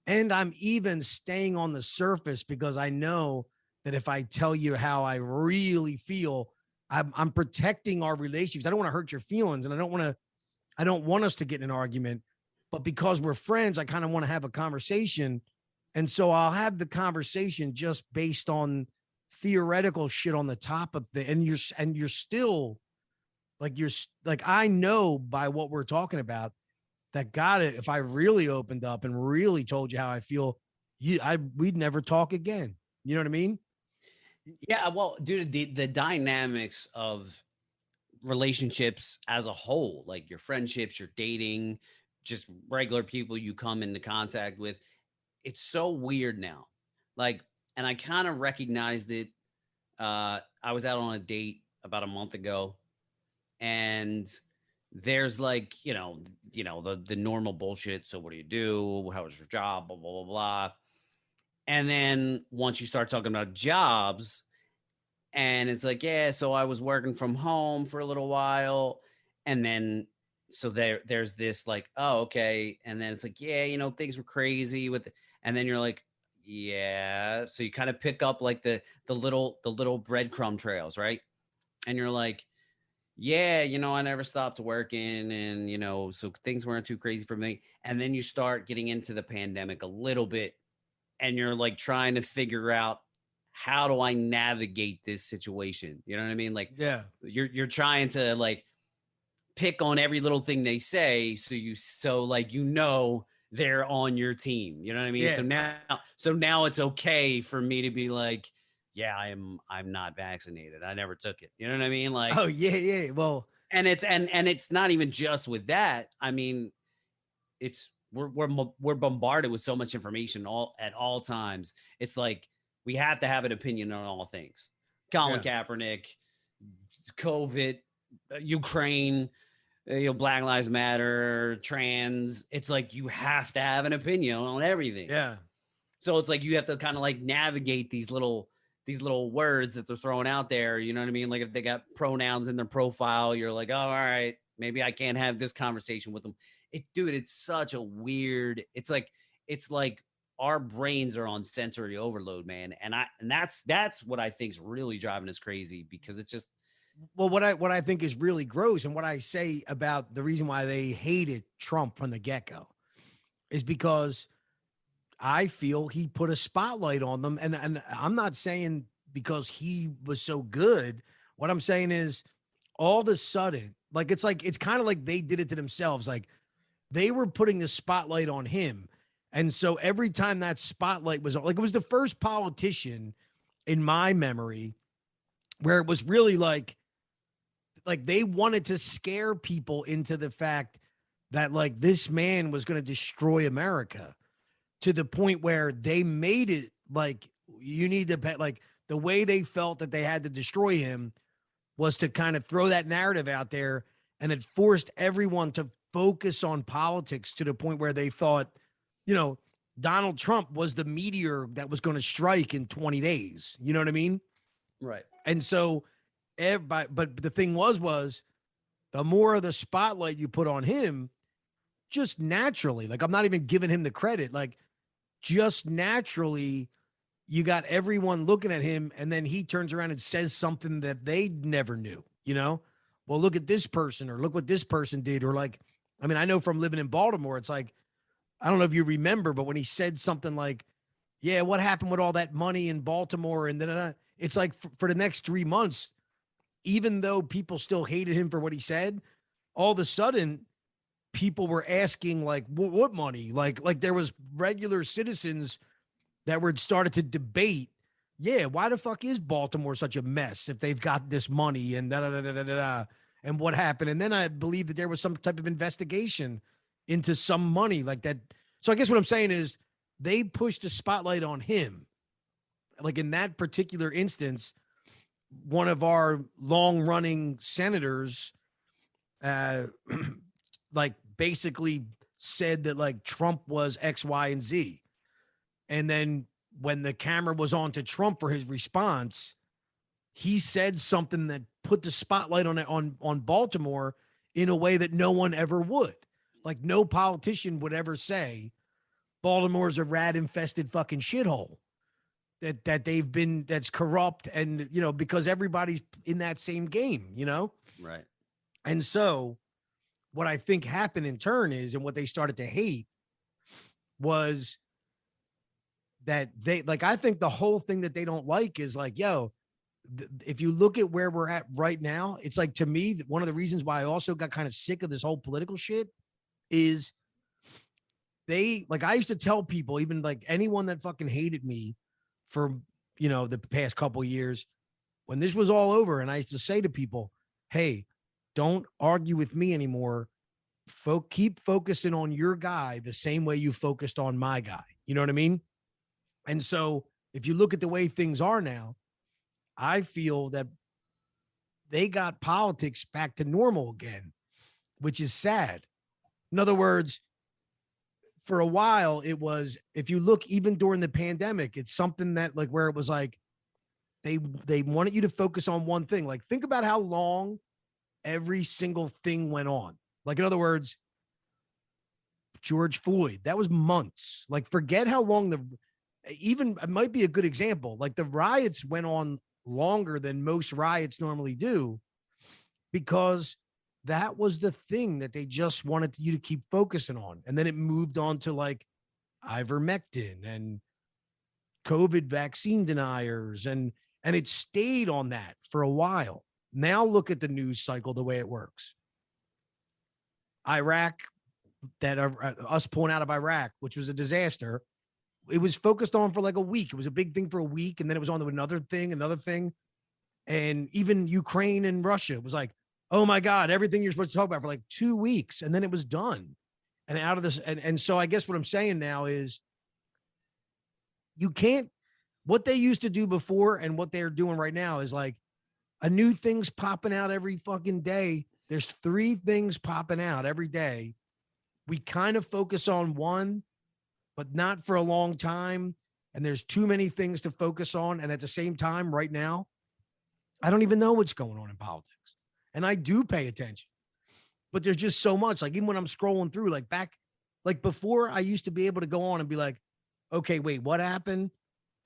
and I'm even staying on the surface because I know that if I tell you how I really feel, I'm protecting our relationships. I don't want to hurt your feelings, and I don't want us to get in an argument. But because we're friends, I kind of want to have a conversation, and so I'll have the conversation just based on theoretical shit on the top of and you're still like, I know by what we're talking about that if I really opened up and really told you how I feel, we'd never talk again. You know what I mean? Yeah, well, dude, the dynamics of relationships as a whole, like your friendships, your dating, just regular people you come into contact with, it's so weird now. Like, and I kind of recognized it. I was out on a date about a month ago, and there's like, the normal bullshit. So what do you do? How was your job? Blah, blah, blah, blah. And then once you start talking about jobs, and it's like, yeah, so I was working from home for a little while. And then, so there's this like, oh, okay. And then it's like, yeah, things were crazy and then you're like, yeah. So you kind of pick up like the little breadcrumb trails, right? And you're like, yeah, I never stopped working, and so things weren't too crazy for me. And then you start getting into the pandemic a little bit, and you're like trying to figure out, how do I navigate this situation? You know what I mean? Like, yeah, you're trying to like pick on every little thing they say, so they're on your team. You know what I mean? Yeah. So now it's okay for me to be like, yeah, I'm not vaccinated. I never took it. You know what I mean? Like, oh yeah. Well, and it's not even just with that. I mean, we're bombarded with so much information at all times. It's like we have to have an opinion on all things. Colin Kaepernick, COVID, Ukraine, Black Lives Matter, trans. It's like you have to have an opinion on everything. Yeah. So it's like you have to kind of like navigate these little words that they're throwing out there. You know what I mean? Like if they got pronouns in their profile, you're like, oh, all right, maybe I can't have this conversation with them. It's such a weird. It's like our brains are on sensory overload, man. And that's what I think is really driving us crazy, because it's just. Well, what I think is really gross, and what I say about the reason why they hated Trump from the get-go, is because I feel he put a spotlight on them. And I'm not saying because he was so good. What I'm saying is, all of a sudden, it's kind of like they did it to themselves. Like they were putting the spotlight on him. And so every time that spotlight was on, like it was the first politician in my memory where it was really like they wanted to scare people into the fact that like this man was going to destroy America to the point where they made it like you need to pay, like the way they felt that they had to destroy him was to kind of throw that narrative out there, and it forced everyone to focus on politics to the point where they thought, you know, Donald Trump was the meteor that was going to strike in 20 days. You know what I mean? Right. And so everybody, but the thing was the more of the spotlight you put on him, just naturally, like I'm not even giving him the credit, like just naturally, you got everyone looking at him, and then he turns around and says something that they never knew, you know? Well, look at this person, or look what this person did, or like, I mean, I know from living in Baltimore, it's like, I don't know if you remember, but when he said something like, yeah, what happened with all that money in Baltimore? And then it's like for the next 3 months, even though people still hated him for what he said, all of a sudden people were asking like, what money? Like there was regular citizens that were started to debate, yeah, why the fuck is Baltimore such a mess if they've got this money and da da da da da da, and what happened? And then I believe that there was some type of investigation into some money like that. So I guess what I'm saying is they pushed a spotlight on him. Like in that particular instance, one of our long running senators, uh, like basically said that like Trump was X, Y, and Z. And then when the camera was on to Trump for his response, he said something that put the spotlight on Baltimore in a way that no one ever would. Like no politician would ever say Baltimore's a rat infested fucking shithole. That they've been, that's corrupt, and you know, because everybody's in that same game, you know? Right. And so what I think happened in turn is, and what they started to hate was that they like, I think the whole thing that they don't like is like, yo, if you look at where we're at right now, it's like, to me, one of the reasons why I also got kind of sick of this whole political shit is they, like, I used to tell people, even like anyone that fucking hated me for, you know, the past couple of years, when this was all over, and I used to say to people, hey, don't argue with me anymore. Keep focusing on your guy the same way you focused on my guy. You know what I mean? And so if you look at the way things are now, I feel that they got politics back to normal again, which is sad. In other words, for a while, it was, if you look even during the pandemic, it's something that like where it was like they wanted you to focus on one thing. Like think about how long every single thing went on. Like in other words, George Floyd, that was months. Like forget how long even it might be a good example. Like the riots went on longer than most riots normally do because that was the thing that they just wanted you to keep focusing on. And then it moved on to like ivermectin and COVID vaccine deniers, and it stayed on that for a while. Now look at the news cycle, the way it works. Iraq, that us pulling out of Iraq, which was a disaster. It was focused on for like a week. It was a big thing for a week, and then it was on to another thing. And even Ukraine and Russia was like, oh my God, everything you're supposed to talk about for like 2 weeks. And then it was done. And out of this. And so I guess what I'm saying now is you can't, what they used to do before and what they're doing right now is like a new thing's popping out every fucking day. There's 3 things popping out every day. We kind of focus on one, but not for a long time. And there's too many things to focus on. And at the same time, right now, I don't even know what's going on in politics. And I do pay attention, but there's just so much. Like even when I'm scrolling through, like back, like before, I used to be able to go on and be like, okay, wait, what happened?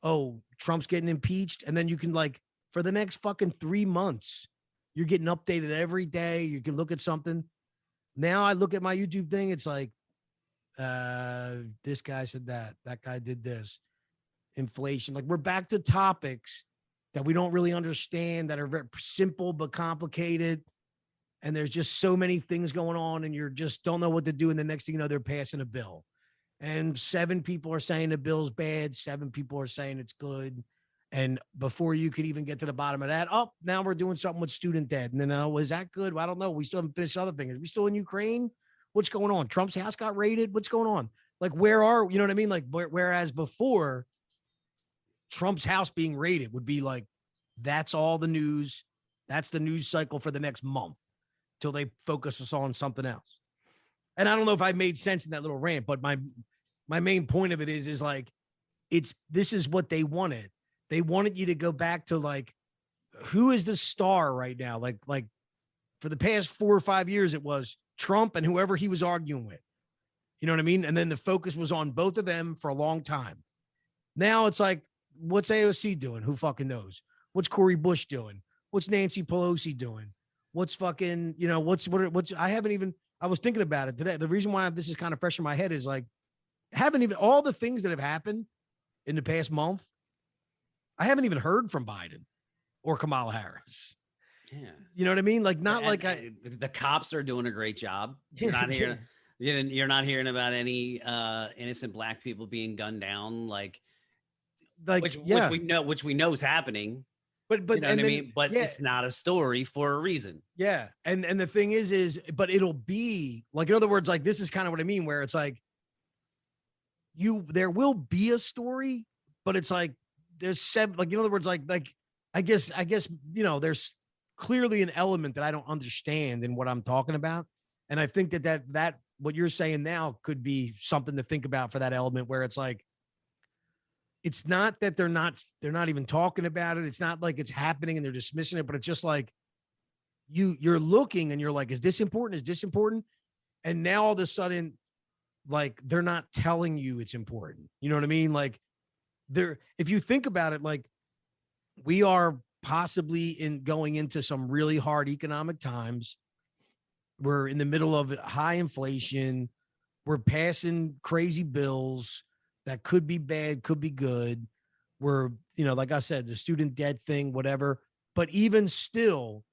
Oh, Trump's getting impeached. And then you can like, for the next fucking 3 months, you're getting updated every day. You can look at something. Now I look at my YouTube thing. It's like, this guy said that guy did this, inflation. Like we're back to topics that we don't really understand, that are very simple but complicated. and there's just so many things going on, and you're just don't know what to do. And the next thing you know, they're passing a bill, and 7 people are saying the bill's bad, 7 people are saying it's good. And before you could even get to the bottom of that, oh, now we're doing something with student debt. And then, was that good? Well, I don't know. We still haven't finished other things. Are we still in Ukraine? What's going on? Trump's house got raided. What's going on? Like, where are, you know what I mean? Like, whereas before, Trump's house being raided would be like, that's all the news. That's the news cycle for the next month till they focus us on something else. And I don't know if I made sense in that little rant, but my main point of it is like, this is what they wanted. They wanted you to go back to like, who is the star right now? Like for the past 4 or 5 years, it was Trump and whoever he was arguing with. You know what I mean? And then the focus was on both of them for a long time. Now it's like, what's AOC doing? Who fucking knows? What's Cory Bush doing? What's Nancy Pelosi doing? What's fucking, what's I haven't even, I was thinking about it today. The reason why this is kind of fresh in my head is like, haven't even, all the things that have happened in the past month, I haven't even heard from Biden or Kamala Harris. Yeah. You know what I mean? Like, not and, like the cops are doing a great job. You're not hearing, you're not hearing about any innocent black people being gunned down. Like which we know is happening. But you know what I mean? But it's not a story for a reason. Yeah. And the thing is, but it'll be like, in other words, like, this is kind of what I mean, where it's like, there will be a story, but it's like, there's 7, like, in other words, like, I guess, there's clearly an element that I don't understand in what I'm talking about. And I think that what you're saying now could be something to think about for that element, where it's like, it's not that they're not even talking about it. It's not like it's happening and they're dismissing it, but it's just like, you're looking and you're like, is this important? Is this important? And now all of a sudden, like, they're not telling you it's important. You know what I mean? Like, if you think about it, like, we are possibly going into some really hard economic times. We're in the middle of high inflation. We're passing crazy bills that could be bad, could be good. We're, like I said, the student debt thing, whatever. But even still,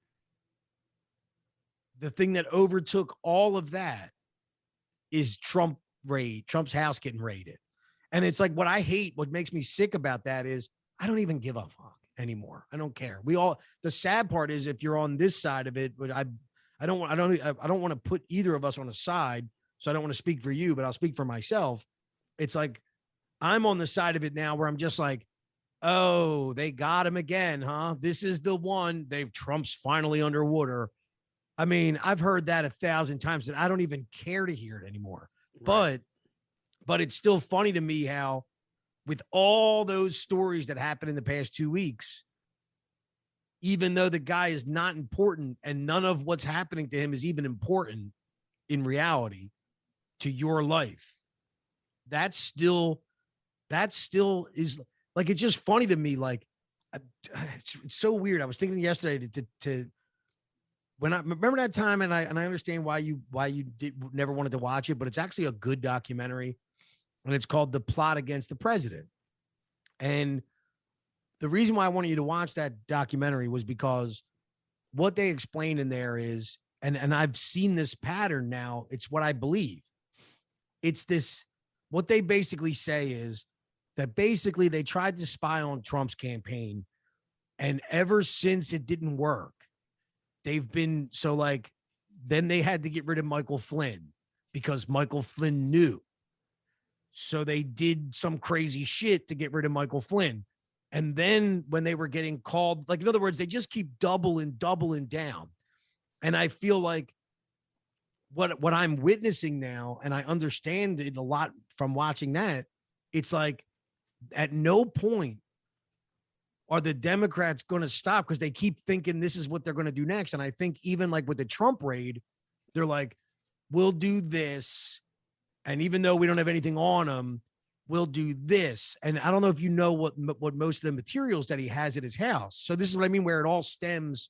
the thing that overtook all of that is Trump's house getting raided. And it's like, what I hate, what makes me sick about that is I don't even give a fuck anymore. I don't care. The sad part is, if you're on this side of it, but I don't want to put either of us on a side. So I don't want to speak for you, but I'll speak for myself. It's like, I'm on the side of it now where I'm just like, oh, they got him again, huh? This is the one. Trump's finally underwater. I mean, I've heard that 1,000 times and I don't even care to hear it anymore. Right. But it's still funny to me how, with all those stories that happened in the past 2 weeks, even though the guy is not important and none of what's happening to him is even important in reality to your life, that still is like, it's just funny to me. Like, it's so weird. I was thinking yesterday to when I remember that time, and I understand why you never wanted to watch it, but it's actually a good documentary, and it's called The Plot Against the President. And the reason why I wanted you to watch that documentary was because what they explained in there is, and I've seen this pattern now, it's what I believe. It's this, what they basically say is that basically they tried to spy on Trump's campaign, and ever since it didn't work, they've been, so like, then they had to get rid of Michael Flynn because Michael Flynn knew. So they did some crazy shit to get rid of Michael Flynn. And then when they were getting called, like, in other words, they just keep doubling down. And I feel like what I'm witnessing now, and I understand it a lot from watching that, it's like, at no point are the Democrats going to stop, because they keep thinking this is what they're going to do next. And I think even like with the Trump raid, they're like, we'll do this. And even though we don't have anything on them, we'll do this. And I don't know if you know what most of the materials that he has at his house. So this is what I mean, where it all stems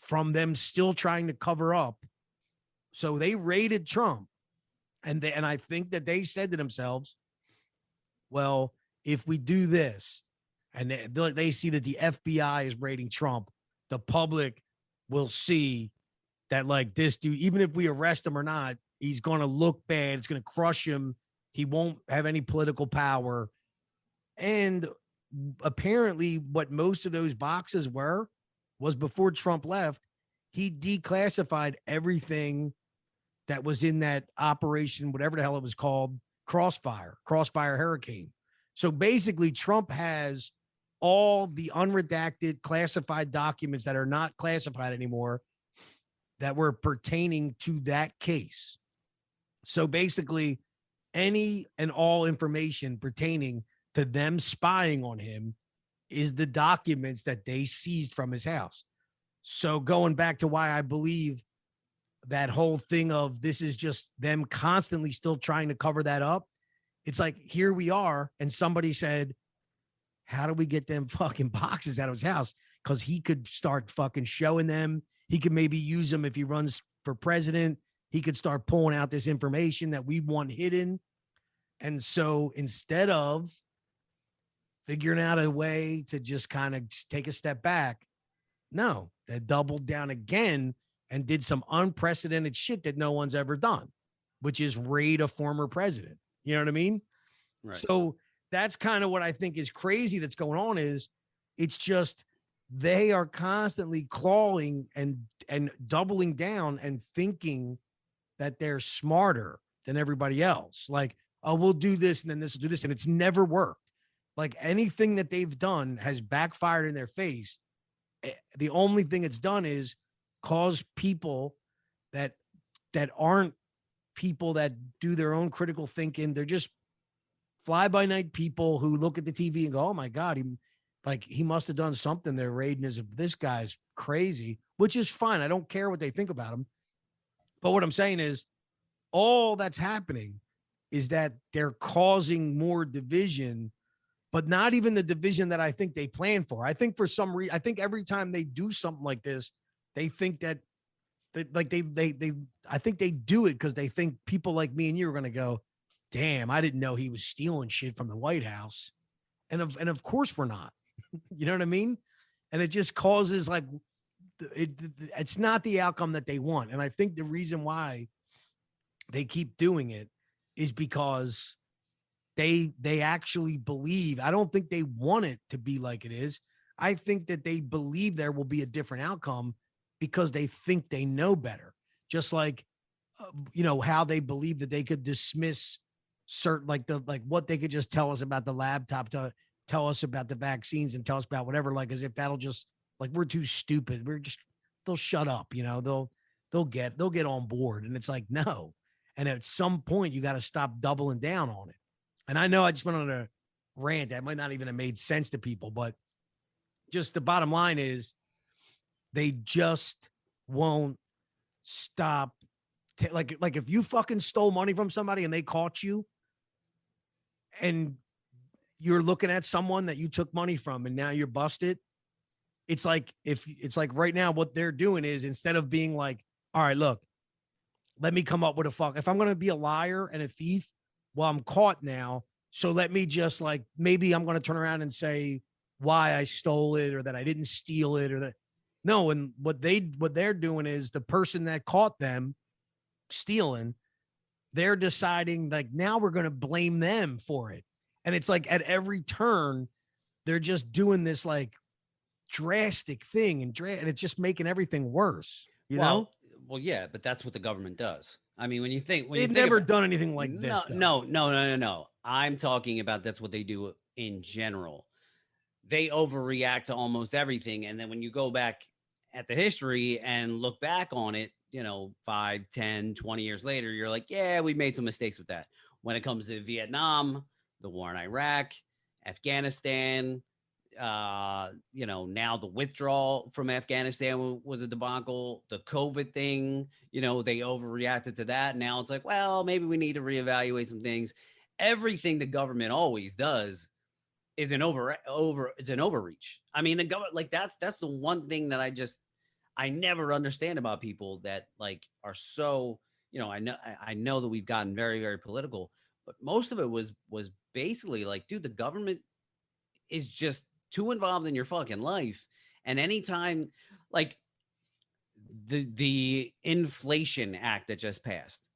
from them still trying to cover up. So they raided Trump, and I think that they said to themselves, well, if we do this, and they see that the FBI is raiding Trump, the public will see that like this dude, even if we arrest him or not, he's going to look bad. It's going to crush him. He won't have any political power. And apparently, what most of those boxes were was before Trump left, he declassified everything that was in that operation, whatever the hell it was called, Crossfire Hurricane. So basically, Trump has all the unredacted classified documents that are not classified anymore that were pertaining to that case. So basically, any and all information pertaining to them spying on him is the documents that they seized from his house. So going back to why I believe that whole thing of this is just them constantly still trying to cover that up. It's like, here we are. And somebody said, how do we get them fucking boxes out of his house? Because he could start fucking showing them. He could maybe use them if he runs for president. He could start pulling out this information that we want hidden. And so instead of figuring out a way to just kind of take a step back, no, they doubled down again and did some unprecedented shit that no one's ever done, which is raid a former president. You know what I mean? Right. So that's kind of what I think is crazy that's going on is it's just they are constantly clawing and doubling down and thinking that they're smarter than everybody else. Like, oh, we'll do this and then this will do this. And it's never worked. Like anything that they've done has backfired in their face. The only thing it's done is cause people that aren't people that do their own critical thinking. They're just fly by night people who look at the TV and go, oh my God, he must have done something. They're raiding as if this guy's crazy, which is fine. I don't care what they think about him. But what I'm saying is all that's happening is that they're causing more division, but not even the division that I think they plan for. I think for some reason, I think every time they do something like this, they think that I think they do it because they think people like me and you are going to go, damn, I didn't know he was stealing shit from the White House. And of course we're not, you know what I mean? And it just causes like, it's not the outcome that they want. And I think the reason why they keep doing it is because they actually believe, I don't think they want it to be like it is. I think that they believe there will be a different outcome because they think they know better. Just like, how they believe that they could dismiss certain, like what they could just tell us about the laptop, to tell us about the vaccines and tell us about whatever, like as if that'll just, like, we're too stupid. They'll shut up, they'll get on board. And it's like, no. And at some point you got to stop doubling down on it. And I know I just went on a rant that might not even have made sense to people, but just the bottom line is they just won't stop. Like if you fucking stole money from somebody and they caught you and you're looking at someone that you took money from and now you're busted, it's like right now what they're doing is, instead of being like, all right, look, let me come up with if I'm going to be a liar and a thief, well, I'm caught now. So let me just maybe I'm going to turn around and say why I stole it or that I didn't steal it or that. No. And what they're doing is the person that caught them stealing, they're deciding like, now we're going to blame them for it. And it's like at every turn, they're just doing this like drastic thing and it's just making everything worse, you know? Well, yeah, but that's what the government does. I mean, they've never done anything like this. No. I'm talking about that's what they do in general. They overreact to almost everything. And then when you go back at the history and look back on it, 5, 10, 20 years later, you're like, yeah, we made some mistakes with that. When it comes to Vietnam, the war in Iraq, Afghanistan, now the withdrawal from Afghanistan was a debacle. The COVID thing, they overreacted to that. Now it's like, well, maybe we need to reevaluate some things. Everything the government always does is it's an overreach. I mean, the government, like that's the one thing that I never understand about people that like are so, I know that we've gotten very, very political, but most of it was basically like, dude, the government is just too involved in your fucking life. And anytime, like, the Inflation Act that just passed,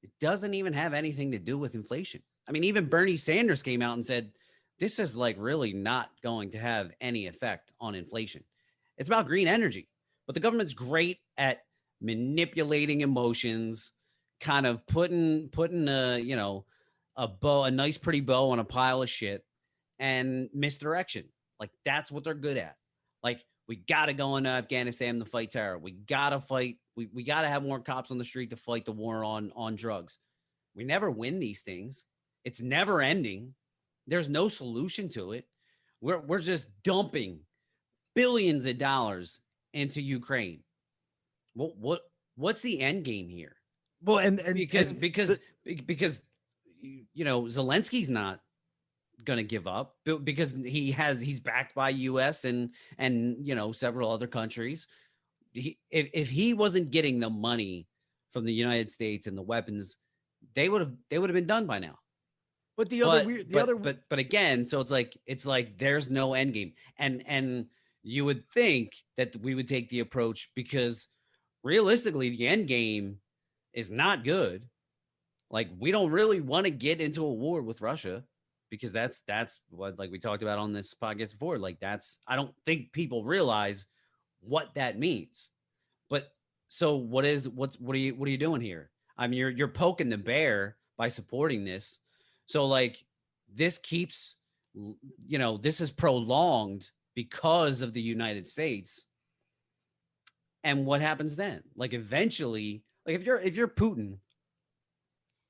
it doesn't even have anything to do with inflation. I mean, even Bernie Sanders came out and said this is like really not going to have any effect on inflation. It's about green energy. But the government's great at manipulating emotions, kind of putting a, you know, a bow, a nice pretty bow on a pile of shit, and misdirection. Like that's what they're good at. Like we got to go into Afghanistan to fight terror. We got to fight. We got to have more cops on the street to fight the war on drugs. We never win these things. It's never ending. There's no solution to it. We're just dumping billions of dollars into Ukraine. What's the end game here? Well, and because you know Zelensky's not going to give up because he's backed by US and you know several other countries. If he wasn't getting the money from the United States and the weapons, they would have been done by now. But but again, so it's like there's no end game. And you would think that we would take the approach because realistically the end game is not good. Like we don't really want to get into a war with Russia because that's what, like we talked about on this podcast before, like I don't think people realize what that means. But so what are you doing here? I mean, you're poking the bear by supporting this. So like this keeps, you know, this is prolonged because of the United States. And what happens then? Like eventually, like if you're Putin,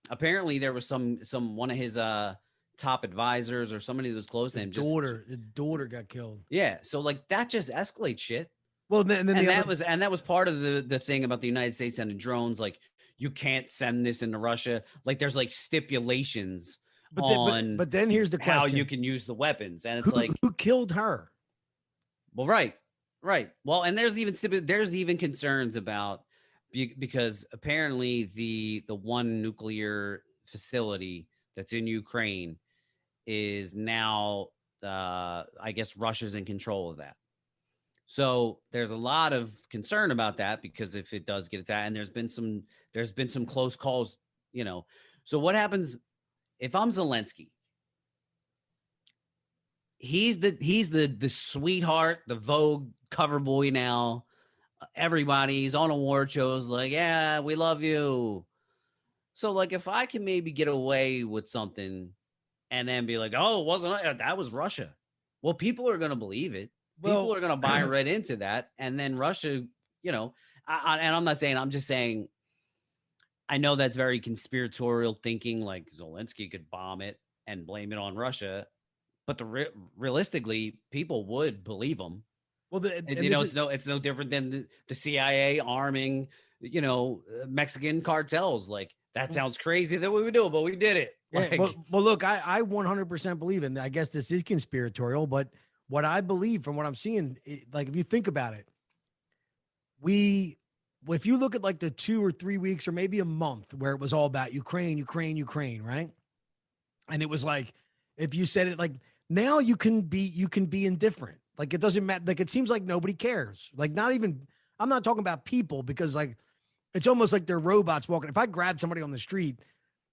apparently there was some one of his top advisors or somebody that was close to him. His daughter got killed. Yeah. So like that just escalates shit. Well, then that was part of the thing about the United States sending drones. Like you can't send this into Russia. Like there's like stipulations but then here's the question: how you can use the weapons, and it's who killed her? Well, right. Well, and there's even concerns about because apparently the one nuclear facility that's in Ukraine is now I guess Russia's in control of that. So there's a lot of concern about that because if it does get attacked, and there's been some close calls, you know. So what happens if I'm Zelensky? He's the sweetheart, the Vogue cover boy now. Everybody's on award shows like, yeah, we love you. So like if I can maybe get away with something and then be like, oh, that was Russia. Well, people are going to believe it. People are going to buy right into that. And then Russia, you know, and I'm not saying, I'm just saying, I know that's very conspiratorial thinking, like Zelensky could bomb it and blame it on Russia. But realistically, people would believe him. Well, it's no different than the CIA arming, you know, Mexican cartels. Like that sounds crazy that we would do it, but we did it. Like, yeah, well, look, I 100% believe in. I guess this is conspiratorial, but what I believe from what I'm seeing, like if you think about it, if you look at like the 2 or 3 weeks or maybe a month where it was all about Ukraine, right? And it was like, if you said it like now you can be indifferent. Like it doesn't matter. Like it seems like nobody cares. Like not even, I'm not talking about people because like, it's almost like they're robots walking. If I grabbed somebody on the street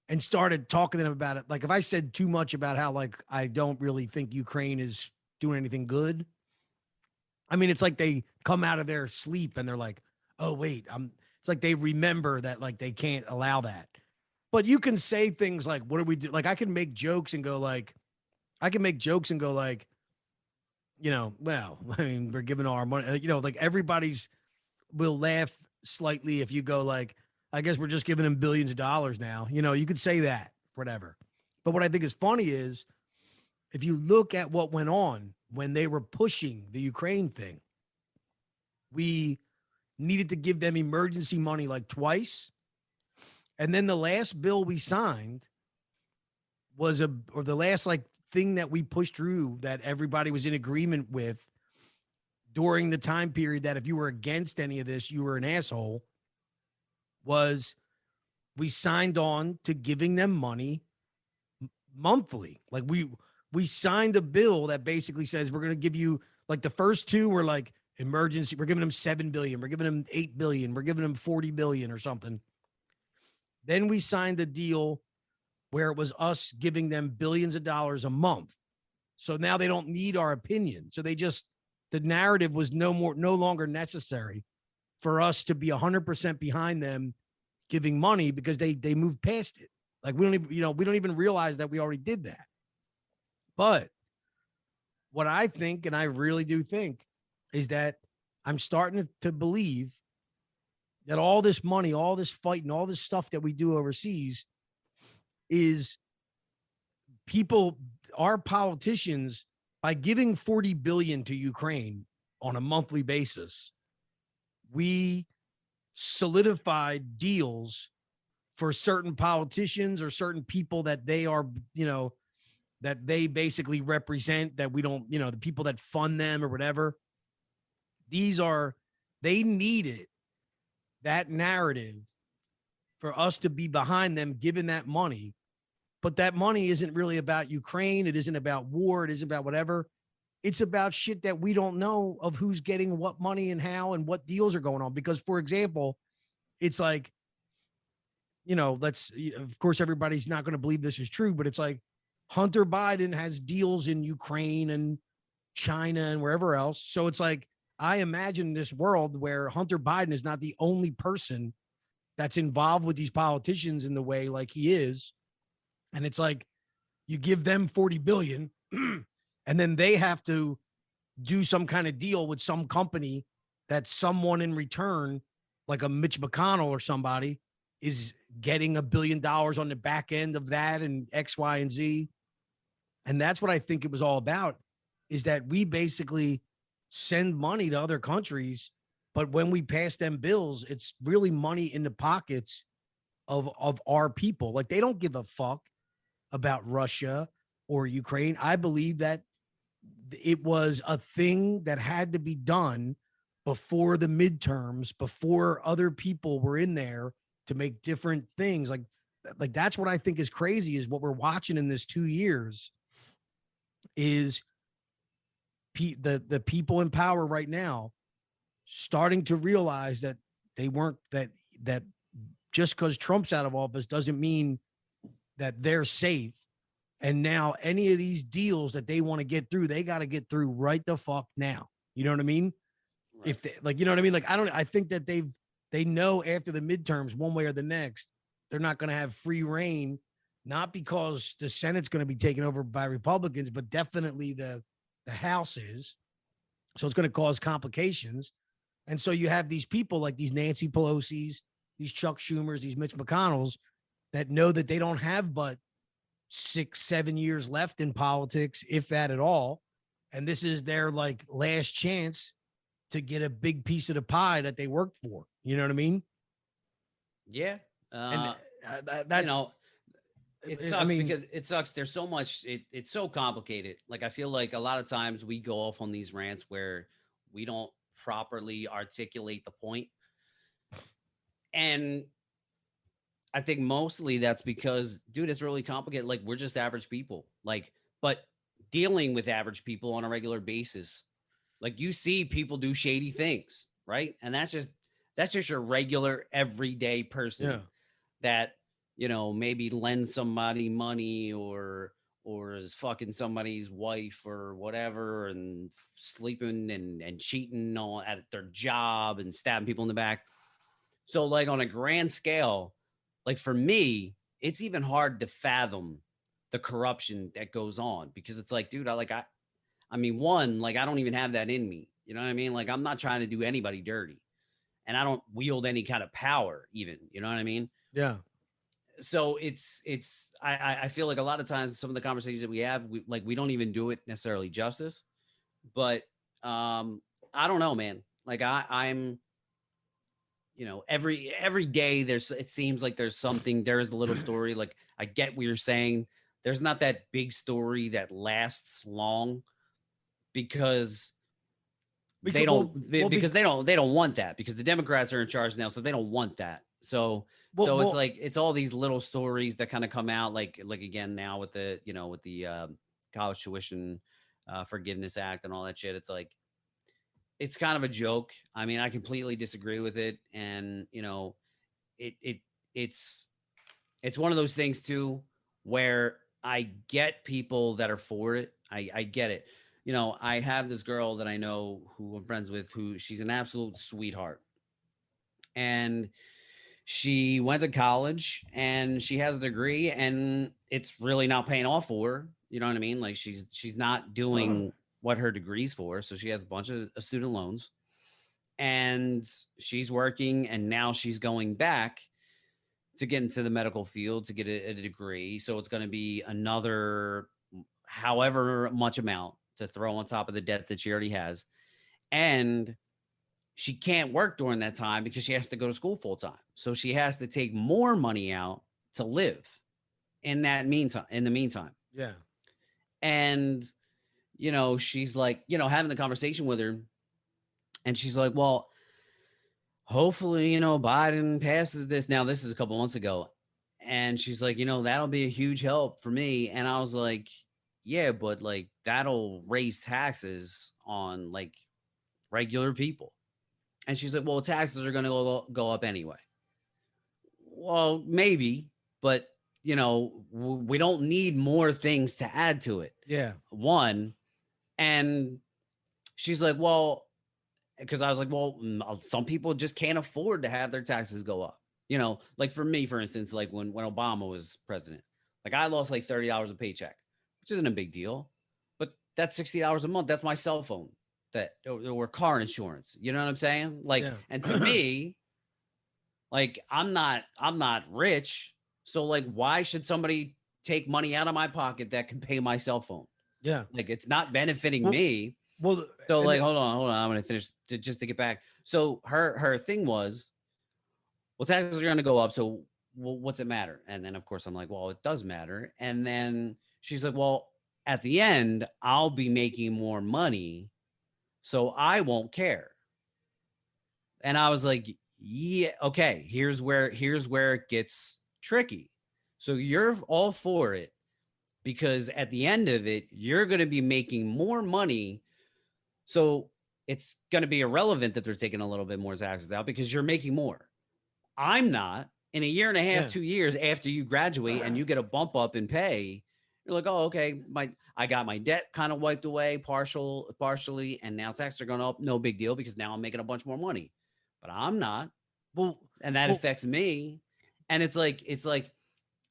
and started talking to them about it, like if I said too much about how like I don't really think Ukraine is doing anything good, I mean, it's like they come out of their sleep and they're like, oh wait, it's like they remember that like they can't allow that. But you can say things like, what do we do? Like I can make jokes and go like, you know, well, I mean, we're giving all our money, you know, like everybody's will laugh slightly if you go like, I guess we're just giving them billions of dollars now. You know, you could say that, whatever. But what I think is funny is if you look at what went on when they were pushing the Ukraine thing, we needed to give them emergency money like twice. And then the last bill we signed was the last like thing that we pushed through that everybody was in agreement with during the time period that if you were against any of this, you were an asshole, was we signed on to giving them money monthly. Like we signed a bill that basically says we're going to give you like the first two were like emergency. We're giving them 7 billion. We're giving them 8 billion. We're giving them 40 billion or something. Then we signed a deal where it was us giving them billions of dollars a month. So now they don't need our opinion. So the narrative was no longer necessary for us to be 100% behind them giving money because they moved past it. Like we don't even realize that we already did that. But what I think, and I really do think, is that I'm starting to believe that all this money, all this fighting, all this stuff that we do overseas is people, our politicians, by giving 40 billion to Ukraine on a monthly basis, we solidified deals for certain politicians or certain people that they are, that they basically represent, that we don't, the people that fund them or whatever. They needed that narrative for us to be behind them, giving that money. But that money isn't really about Ukraine. It isn't about war. It isn't about whatever. It's about shit that we don't know of who's getting what money and how and what deals are going on. Because, for example, it's like, of course, everybody's not going to believe this is true, but it's like Hunter Biden has deals in Ukraine and China and wherever else. So it's like, I imagine this world where Hunter Biden is not the only person that's involved with these politicians in the way like he is. And it's like, you give them 40 billion and then they have to do some kind of deal with some company that someone in return, like a Mitch McConnell or somebody, is getting $1 billion on the back end of that and X, Y, and Z. And that's what I think it was all about, is that we basically send money to other countries, but when we pass them bills, it's really money in the pockets of our people. Like, they don't give a fuck about Russia or Ukraine. I believe that it was a thing that had to be done before the midterms, before other people were in there to make different things. Like that's what I think is crazy, is what we're watching in this 2 years is the people in power right now starting to realize that they weren't, that just because Trump's out of office doesn't mean that they're safe. And now any of these deals that they want to get through, they got to get through right the fuck now. You know what I mean? Right. If they, like, you know what I mean? Like, I think that they know after the midterms, one way or the next, they're not going to have free reign, not because the Senate's going to be taken over by Republicans, but definitely the House is. So it's going to cause complications. And so you have these people like these Nancy Pelosi's, these Chuck Schumers, these Mitch McConnells that know that they don't have but 6-7 years left in politics, if that at all. And this is their like last chance to get a big piece of the pie that they worked for. You know what I mean? Yeah. And that's, it sucks because it sucks. There's so much, it's so complicated. Like, I feel like a lot of times we go off on these rants where we don't properly articulate the point. And I think mostly that's because, dude, it's really complicated. Like, we're just average people, like, but dealing with average people on a regular basis, like, you see people do shady things, right? And that's just your regular everyday person that, maybe lends somebody money or is fucking somebody's wife or whatever, and sleeping and cheating at their job and stabbing people in the back. So, like, on a grand scale, like, for me, it's even hard to fathom the corruption that goes on, because it's like, dude, I one, like, I don't even have that in me. You know what I mean? Like, I'm not trying to do anybody dirty, and I don't wield any kind of power even, you know what I mean? Yeah. So I feel like a lot of times some of the conversations that we have, we don't even do it necessarily justice, but I don't know, man. Like, I'm, every day it seems like there's something, there is a little story. Like, I get what you're saying. There's not that big story that lasts long because they don't want that, because the Democrats are in charge now. So they don't want that. So it's like, it's all these little stories that kind of come out, like again, now with the, college tuition forgiveness act and all that shit. It's like, it's kind of a joke. I mean, I completely disagree with it, and it it it's it's one of those things too where I get people that are for it. I get it. I have this girl that I know who I'm friends with who she's an absolute sweetheart. And she went to college and she has a degree and it's really not paying off for her. You know what I mean? Like she's not doing what her degree's for. So she has a bunch of student loans and she's working and now she's going back to get into the medical field to get a degree. So it's going to be another however much amount to throw on top of the debt that she already has. And she can't work during that time because she has to go to school full time. So she has to take more money out to live in the meantime. Yeah. And, she's like, having the conversation with her and she's like, well, hopefully, Biden passes this. Now, this is a couple months ago. And she's like, that'll be a huge help for me. And I was like, yeah, but like that'll raise taxes on like regular people. And she's like, well, taxes are going to go up anyway. Well, maybe, but we don't need more things to add to it. Yeah. One. And she's like, well, because I was like, well, some people just can't afford to have their taxes go up. Like for me, for instance, like when Obama was president, like I lost like $30 a paycheck, which isn't a big deal, but that's $60 a month. That's my cell phone or car insurance. You know what I'm saying? Like, Yeah. and to me, like I'm not rich. So like, why should somebody take money out of my pocket that can pay my cell phone? Yeah. Like it's not benefiting me. Well, So like, hold on. I'm going to finish just to get back. So her thing was, well, taxes are going to go up. So what's it matter? And then of course I'm like, well, it does matter. And then she's like, well, at the end, I'll be making more money. So I won't care. And I was like, yeah, okay, here's where it gets tricky. So you're all for it because at the end of it, you're going to be making more money. So it's going to be irrelevant that they're taking a little bit more taxes out because you're making more. I'm not. In a year and a half, 2 years after you graduate and you get a bump up in pay, you're like, oh, okay, I got my debt kind of wiped away partially, and now taxes are going up. No big deal because now I'm making a bunch more money, but I'm not. Well, and that affects me. And it's like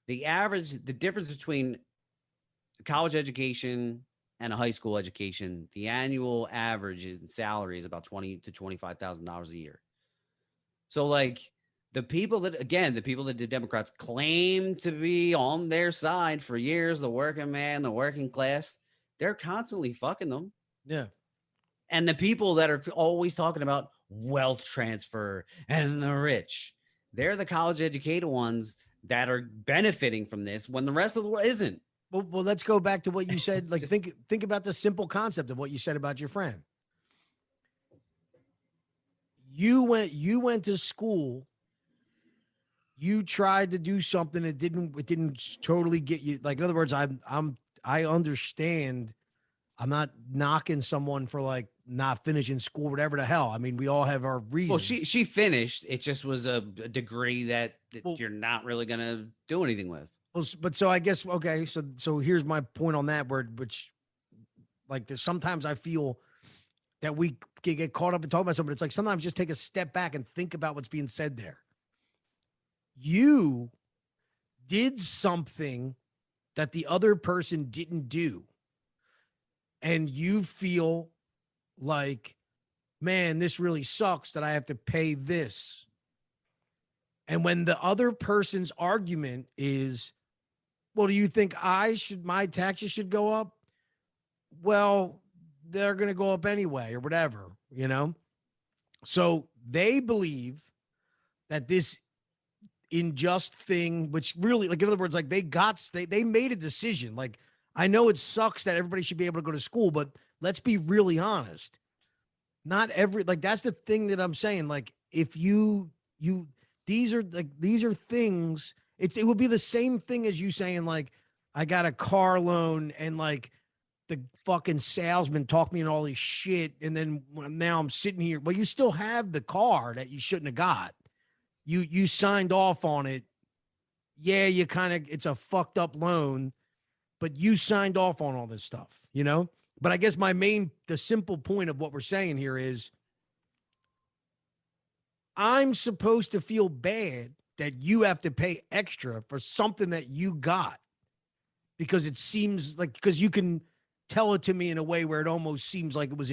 the difference between college education and a high school education, the annual average in salary is about $20,000 to $25,000 a year. So like the people that the Democrats claim to be on their side for years, the working man, the working class, they're constantly fucking them. Yeah. And the people that are always talking about wealth transfer and the rich, they're the college educated ones that are benefiting from this when the rest of the world isn't. Well, let's go back to what you said. Like, just, think about the simple concept of what you said about your friend. You went to school. You tried to do something that didn't totally get you. Like, in other words, I understand. I'm not knocking someone for like not finishing school, whatever the hell. I mean, we all have our reasons. Well, she finished. It just was a degree that you're not really gonna do anything with. Well, but so I guess okay. So here's my point on that word, which like there's sometimes I feel that we get caught up in talking about something. It's like sometimes just take a step back and think about what's being said there. You did something that the other person didn't do. And you feel like, man, this really sucks that I have to pay this. And when the other person's argument is, well, do you think my taxes should go up? Well, they're going to go up anyway or whatever, So they believe that this unjust thing, which really, like, in other words, like they made a decision. Like, I know it sucks that everybody should be able to go to school, but let's be really honest. Not that's the thing that I'm saying. Like, if these are things, it would be the same thing as you saying, like, I got a car loan and like the fucking salesman talked me in all this shit. And then now I'm sitting here. Well, you still have the car that you shouldn't have got. You signed off on it. Yeah, you kind of, it's a fucked up loan, but you signed off on all this stuff, you know? But I guess the simple point of what we're saying here is I'm supposed to feel bad that you have to pay extra for something that you got because it seems like, because you can tell it to me in a way where it almost seems like it was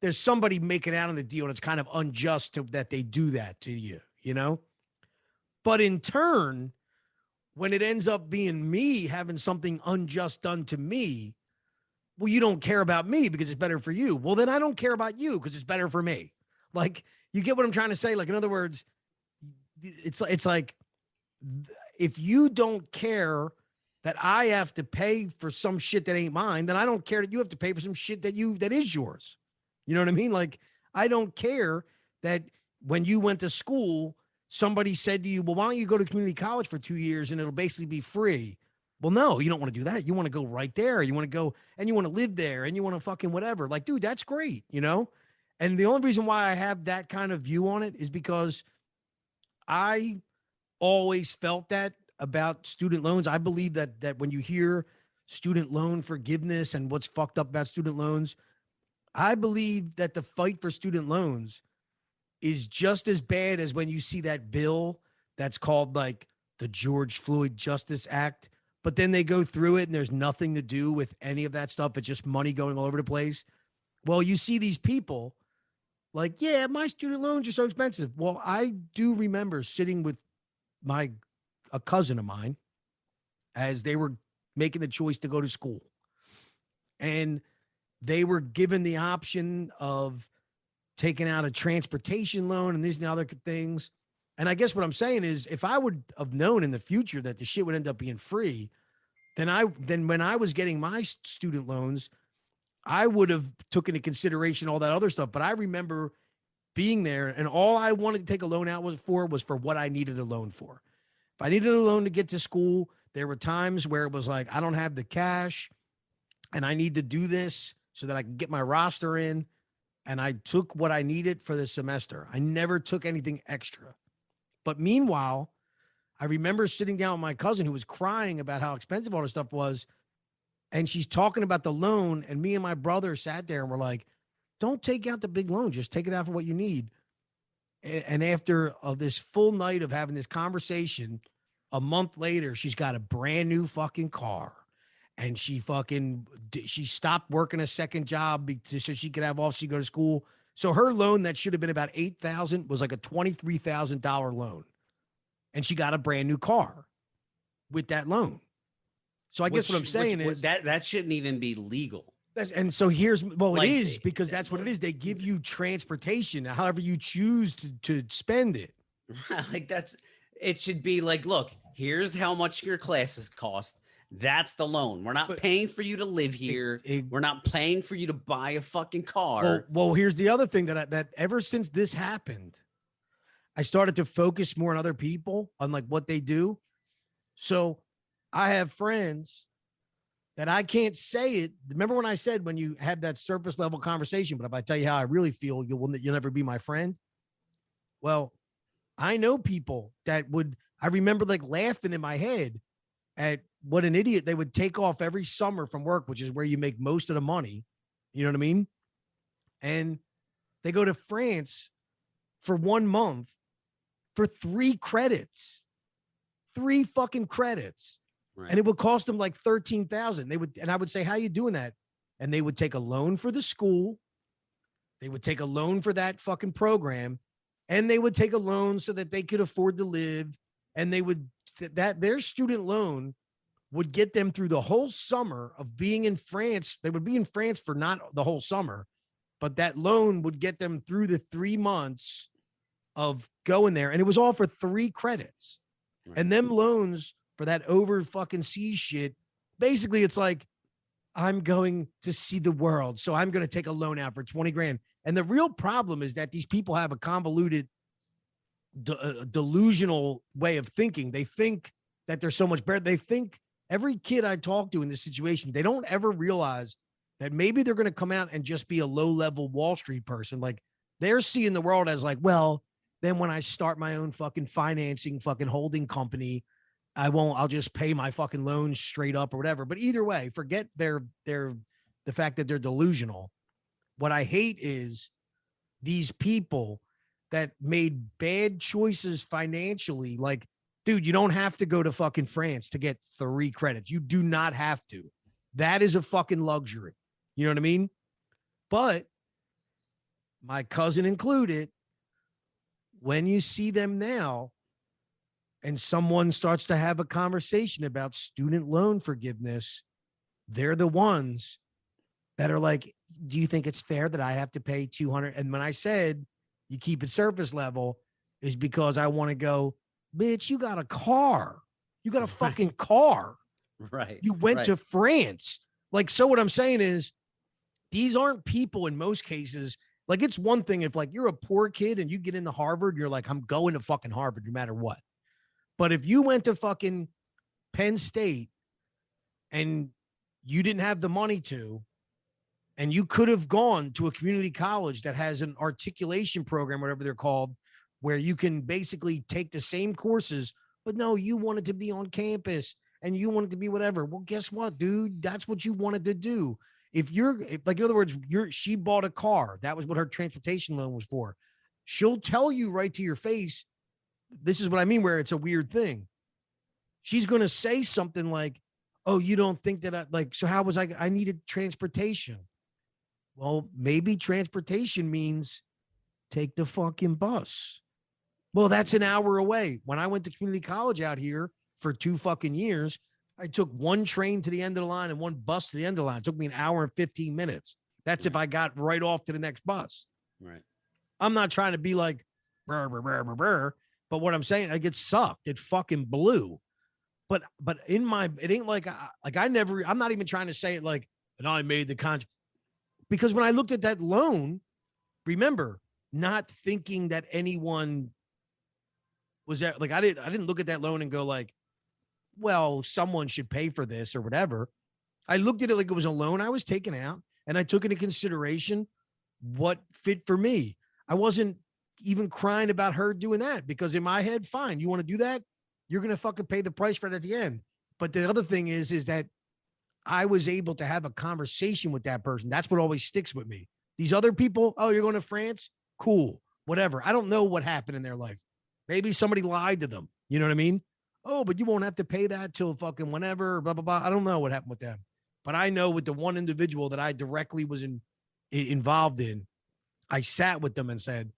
there's somebody making out on the deal and it's kind of unjust that they do that to you, you know? But in turn, when it ends up being me having something unjust done to me, well, you don't care about me because it's better for you. Well, then I don't care about you because it's better for me. Like, you get what I'm trying to say? Like, in other words, it's like, if you don't care that I have to pay for some shit that ain't mine, then I don't care that you have to pay for some shit that is yours. You know what I mean? Like, I don't care that when you went to school, somebody said to you, well, why don't you go to community college for 2 years and it'll basically be free? Well, no, you don't want to do that. You want to go right there. You want to go and you want to live there and you want to fucking whatever. Like, dude, that's great, you know? And the only reason why I have that kind of view on it is because I always felt that about student loans. I believe that when you hear student loan forgiveness and what's fucked up about student loans, I believe that the fight for student loans is just as bad as when you see that bill that's called like the George Floyd Justice Act, but then they go through it and there's nothing to do with any of that stuff. It's just money going all over the place. Well, you see these people like, yeah, my student loans are so expensive. Well, I do remember sitting with a cousin of mine as they were making the choice to go to school. And they were given the option of taking out a transportation loan and these and other things. And I guess what I'm saying is, if I would have known in the future that the shit would end up being free, then when I was getting my student loans, I would have took into consideration all that other stuff. But I remember being there and all I wanted to take a loan out was for what I needed a loan for. If I needed a loan to get to school, there were times where it was like, I don't have the cash and I need to do this so that I can get my roster in. And I took what I needed for the semester. I never took anything extra. But meanwhile, I remember sitting down with my cousin who was crying about how expensive all this stuff was. And she's talking about the loan. And me and my brother sat there and were like, don't take out the big loan. Just take it out for what you need. And after this full night of having this conversation, a month later, she's got a brand new fucking car. And she stopped working a second job so she could have off. She go to school. So her loan that should have been about $8,000 was like a $23,000 loan. And she got a brand new car with that loan. So I guess what I'm saying is that shouldn't even be legal. And so it is, because that's what it is. They give you transportation, however you choose to spend it. Like it should be like, look, here's how much your classes cost. That's the loan. We're not paying for you to live here. We're not paying for you to buy a fucking car. Well, here's the other thing that ever since this happened, I started to focus more on other people, on like what they do. So I have friends that I can't say it. Remember when I said, when you have that surface level conversation, but if I tell you how I really feel, you'll never be my friend. Well, I know people that I remember like laughing in my head at what an idiot they would take off every summer from work, which is where you make most of the money. You know what I mean? And they go to France for 1 month for 3 credits, 3 fucking credits. Right. And it would cost them like $13,000. And I would say, how are you doing that? And they would take a loan for the school. They would take a loan for that fucking program. And they would take a loan so that they could afford to live. And they would, their student loan would get them through the whole summer of being in France. They would be in France for not the whole summer, but that loan would get them through the 3 months of going there. And it was all for 3 credits. Right. And them loans for that over fucking seas shit, basically it's like, I'm going to see the world, so I'm going to take a loan out for 20 grand. And the real problem is that these people have a convoluted, delusional way of thinking. They think that they're so much better. They think every kid I talk to in this situation, they don't ever realize that maybe they're going to come out and just be a low level Wall Street person. Like they're seeing the world as like, well, then when I start my own fucking financing, fucking holding company, I'll just pay my fucking loans straight up or whatever. But either way, forget the fact that they're delusional. What I hate is these people that made bad choices financially. Like, dude, you don't have to go to fucking France to get 3 credits. You do not have to. That is a fucking luxury. You know what I mean? But my cousin included, when you see them now and someone starts to have a conversation about student loan forgiveness, they're the ones that are like, do you think it's fair that I have to pay 200? And when I said you keep it surface level is because I want to go, bitch, you got a car. You got a fucking car. Right. You went right. to France. Like, so what I'm saying is these aren't people in most cases. Like, it's one thing if like you're a poor kid and you get into Harvard, you're like, I'm going to fucking Harvard no matter what. But if you went to fucking Penn State and you didn't have the money to, and you could have gone to a community college that has an articulation program, whatever they're called, where you can basically take the same courses, but no, you wanted to be on campus and you wanted to be whatever. Well, guess what, dude? That's what you wanted to do. If like, in other words, she bought a car. That was what her transportation loan was for. She'll tell you right to your face, this is what I mean, where it's a weird thing. She's going to say something like, oh, you don't think that so how was I needed transportation. Well, maybe transportation means take the fucking bus. Well, that's an hour away. When I went to community college out here for 2 fucking years, I took 1 train to the end of the line and 1 bus to the end of the line. It took me an hour and 15 minutes. That's if I got right off to the next bus. Right. I'm not trying to be like, brr, brr, brr, brr, brr, but what I'm saying, I get sucked. It fucking blew. But it ain't like I'm not even trying to say it like, and I made the contract. Because when I looked at that loan, remember, not thinking that anyone was there. Like I didn't look at that loan and go like, well, someone should pay for this or whatever. I looked at it like it was a loan I was taking out, and I took into consideration what fit for me. I wasn't even crying about her doing that because in my head, fine, you want to do that? You're going to fucking pay the price for it at the end. But the other thing is that I was able to have a conversation with that person. That's what always sticks with me. These other people, oh, you're going to France? Cool, whatever. I don't know what happened in their life. Maybe somebody lied to them. You know what I mean? Oh, but you won't have to pay that till fucking whenever, blah, blah, blah. I don't know what happened with them. But I know with the one individual that I directly was involved in, I sat with them and said,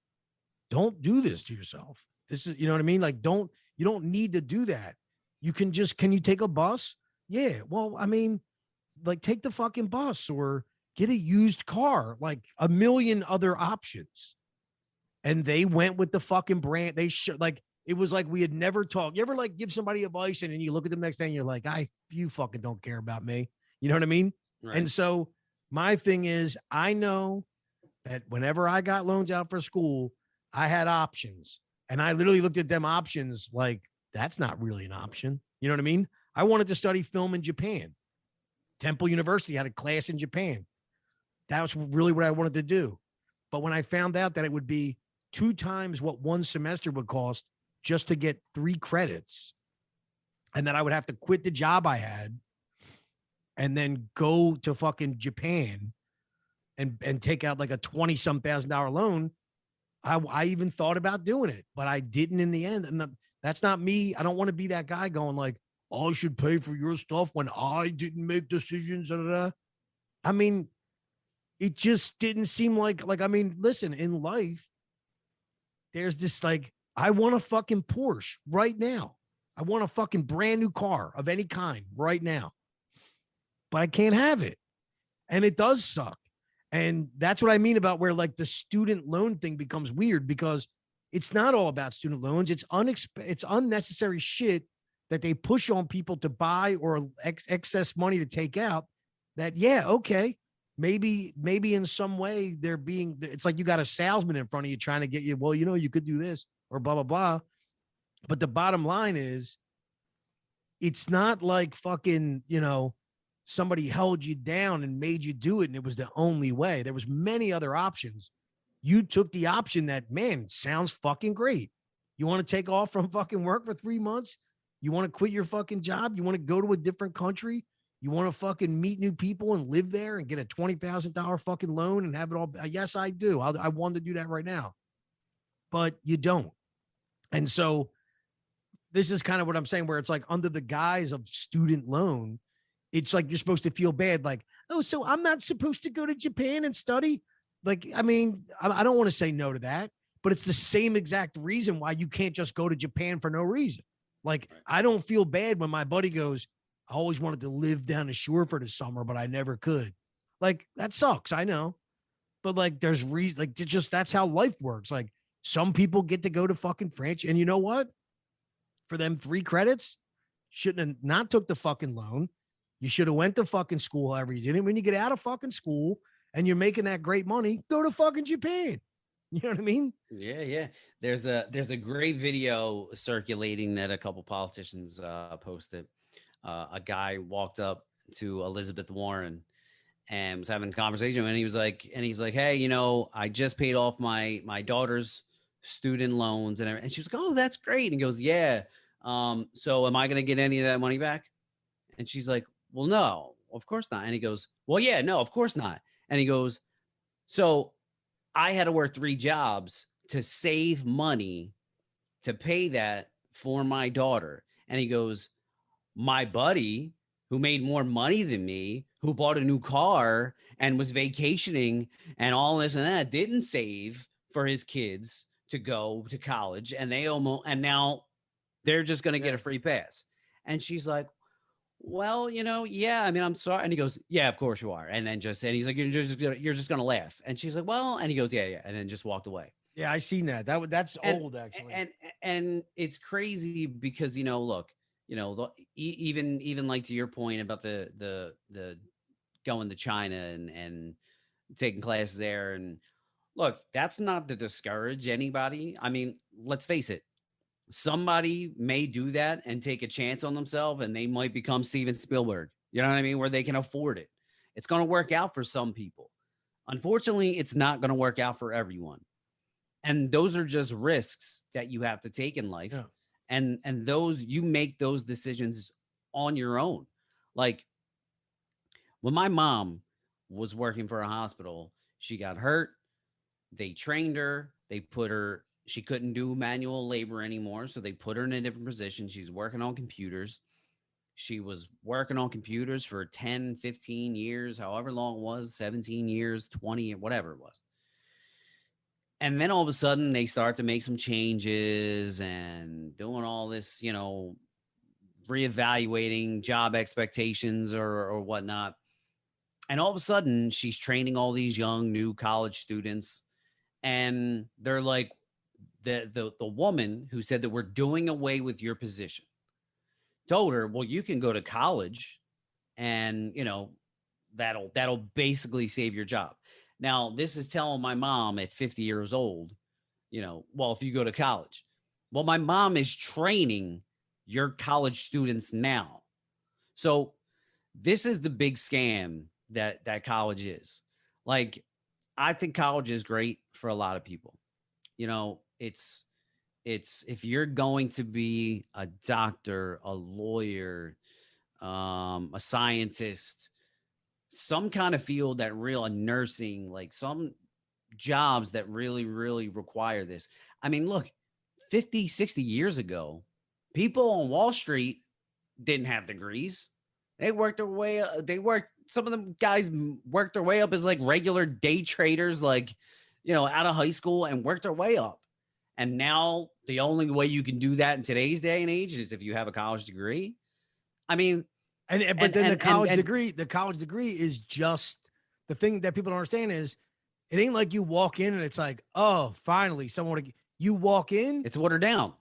don't do this to yourself. This is, you know what I mean? Like, you don't need to do that. You can you take a bus? Yeah. Well, I mean, like take the fucking bus or get a used car, like a million other options. And they went with the fucking brand. They should like, it was like we had never talked. You ever like give somebody advice and then you look at them next day and you're like, you fucking don't care about me. You know what I mean? Right. And so my thing is, I know that whenever I got loans out for school, I had options. And I literally looked at them options like, that's not really an option. You know what I mean? I wanted to study film in Japan. Temple University had a class in Japan. That was really what I wanted to do. But when I found out that it would be 2 times what 1 semester would cost just to get 3 credits, and that I would have to quit the job I had and then go to fucking Japan and take out like a $20-some thousand loan, I even thought about doing it, but I didn't in the end. And that's not me. I don't want to be that guy going like, I should pay for your stuff when I didn't make decisions. I mean, it just didn't seem like, I mean, listen, in life, there's this like, I want a fucking Porsche right now. I want a fucking brand new car of any kind right now, but I can't have it. And it does suck. And that's what I mean about where like the student loan thing becomes weird, because it's not all about student loans. It's unnecessary shit that they push on people to buy or excess money to take out that, yeah, okay, maybe in some way it's like you got a salesman in front of you trying to get you, well, you know, you could do this or blah, blah, blah. But the bottom line is it's not like fucking, somebody held you down and made you do it and it was the only way. There was many other options. You took the option that, man, sounds fucking great. You want to take off from fucking work for 3 months? You want to quit your fucking job? You want to go to a different country? You want to fucking meet new people and live there and get a $20,000 fucking loan and have it all? Yes, I do. I want to do that right now, but you don't. And so this is kind of what I'm saying, where it's like under the guise of student loan, it's like you're supposed to feel bad, like, oh, so I'm not supposed to go to Japan and study. Like, I mean, I don't want to say no to that, but it's the same exact reason why you can't just go to Japan for no reason. Like, Right. I don't feel bad when my buddy goes, I always wanted to live down the shore for the summer, but I never could. Like, that sucks. I know. But like, there's reason, like, it's just, that's how life works. Like, some people get to go to fucking France. And you know what? For them 3 credits, shouldn't have not took the fucking loan. You should have went to fucking school however you did it. When you get out of fucking school and you're making that great money, go to fucking Japan. You know what I mean? Yeah, yeah. There's a great video circulating that a couple politicians posted. A guy walked up to Elizabeth Warren and was having a conversation, and he's like, hey, I just paid off my daughter's student loans and everything. And she was like, oh, that's great. And he goes, yeah. So am I gonna get any of that money back? And she's like, well, no, of course not. And he goes, well, yeah, no, of course not. And he goes, so I had to work 3 jobs to save money to pay that for my daughter. And he goes, my buddy who made more money than me, who bought a new car and was vacationing and all this and that, didn't save for his kids to go to college. And now they're just going to get a free pass. And she's like, well, yeah, I mean, I'm sorry. And he goes, yeah, of course you are. And he's like, you're just going to laugh. And she's like, well, and he goes, yeah, yeah. And then just walked away. Yeah, I seen that. That's And, old actually. and it's crazy because, look, even like to your point about the going to China and taking classes there. And look, that's not to discourage anybody. I mean, let's face it. Somebody may do that and take a chance on themselves and they might become Steven Spielberg. You know what I mean? Where they can afford it. It's going to work out for some people. Unfortunately, it's not going to work out for everyone. And those are just risks that you have to take in life. Yeah. And those, you make those decisions on your own. Like when my mom was working for a hospital, she got hurt. They trained her. She couldn't do manual labor anymore. So they put her in a different position. She's working on computers. She was working on computers for 10, 15 years, however long it was, 17 years, 20, whatever it was. And then all of a sudden they start to make some changes and doing all this, reevaluating job expectations or whatnot. And all of a sudden she's training all these young new college students. And they're like, the woman who said that we're doing away with your position told her, well, you can go to college and, that'll basically save your job. Now, this is telling my mom at 50 years old, well, if you go to college, well, my mom is training your college students now. So this is the big scam that college is. Like, I think college is great for a lot of people. It's if you're going to be a doctor, a lawyer, a scientist, some kind of field that a nursing, like some jobs that really, really require this. I mean, look, 50, 60 years ago, people on Wall Street didn't have degrees. They worked their way up. Some of them guys worked their way up as like regular day traders, like, out of high school and worked their way up. And now the only way you can do that in today's day and age is if you have a college degree. I mean, the college degree is just the thing that people don't understand is it ain't like you walk in and it's like, oh, finally someone. You walk in, it's watered down.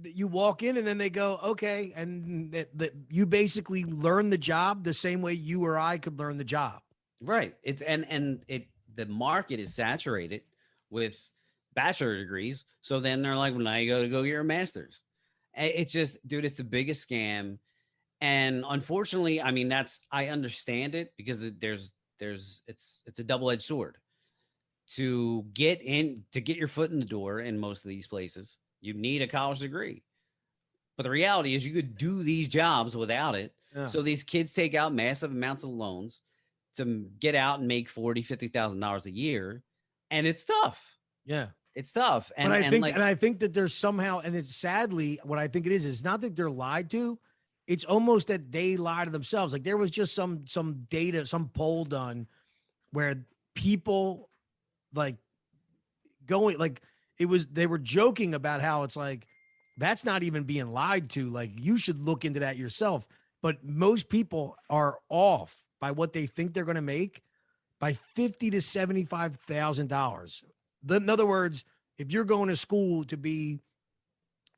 You walk in and then they go, okay, and you basically learn the job the same way you or I could learn the job. Right. It's the market is saturated with bachelor degrees. So then they're like, well, now you go get your master's. It's just, dude, it's the biggest scam. And unfortunately, I mean, I understand it because it's a double-edged sword. To get your foot in the door in most of these places, you need a college degree. But the reality is you could do these jobs without it. Yeah. So these kids take out massive amounts of loans to get out and make $40,000-$50,000 a year. And it's tough. Yeah. It's tough. But And like, I think that there's somehow, and it's sadly what I think it is not that they're lied to. It's almost that they lie to themselves. Like there was just some data, some poll done where people like going like they were joking about how it's like that's not even being lied to. Like you should look into that yourself. But most people are off by what they think they're going to make by $50,000 to $75,000. In other words, if you're going to school to be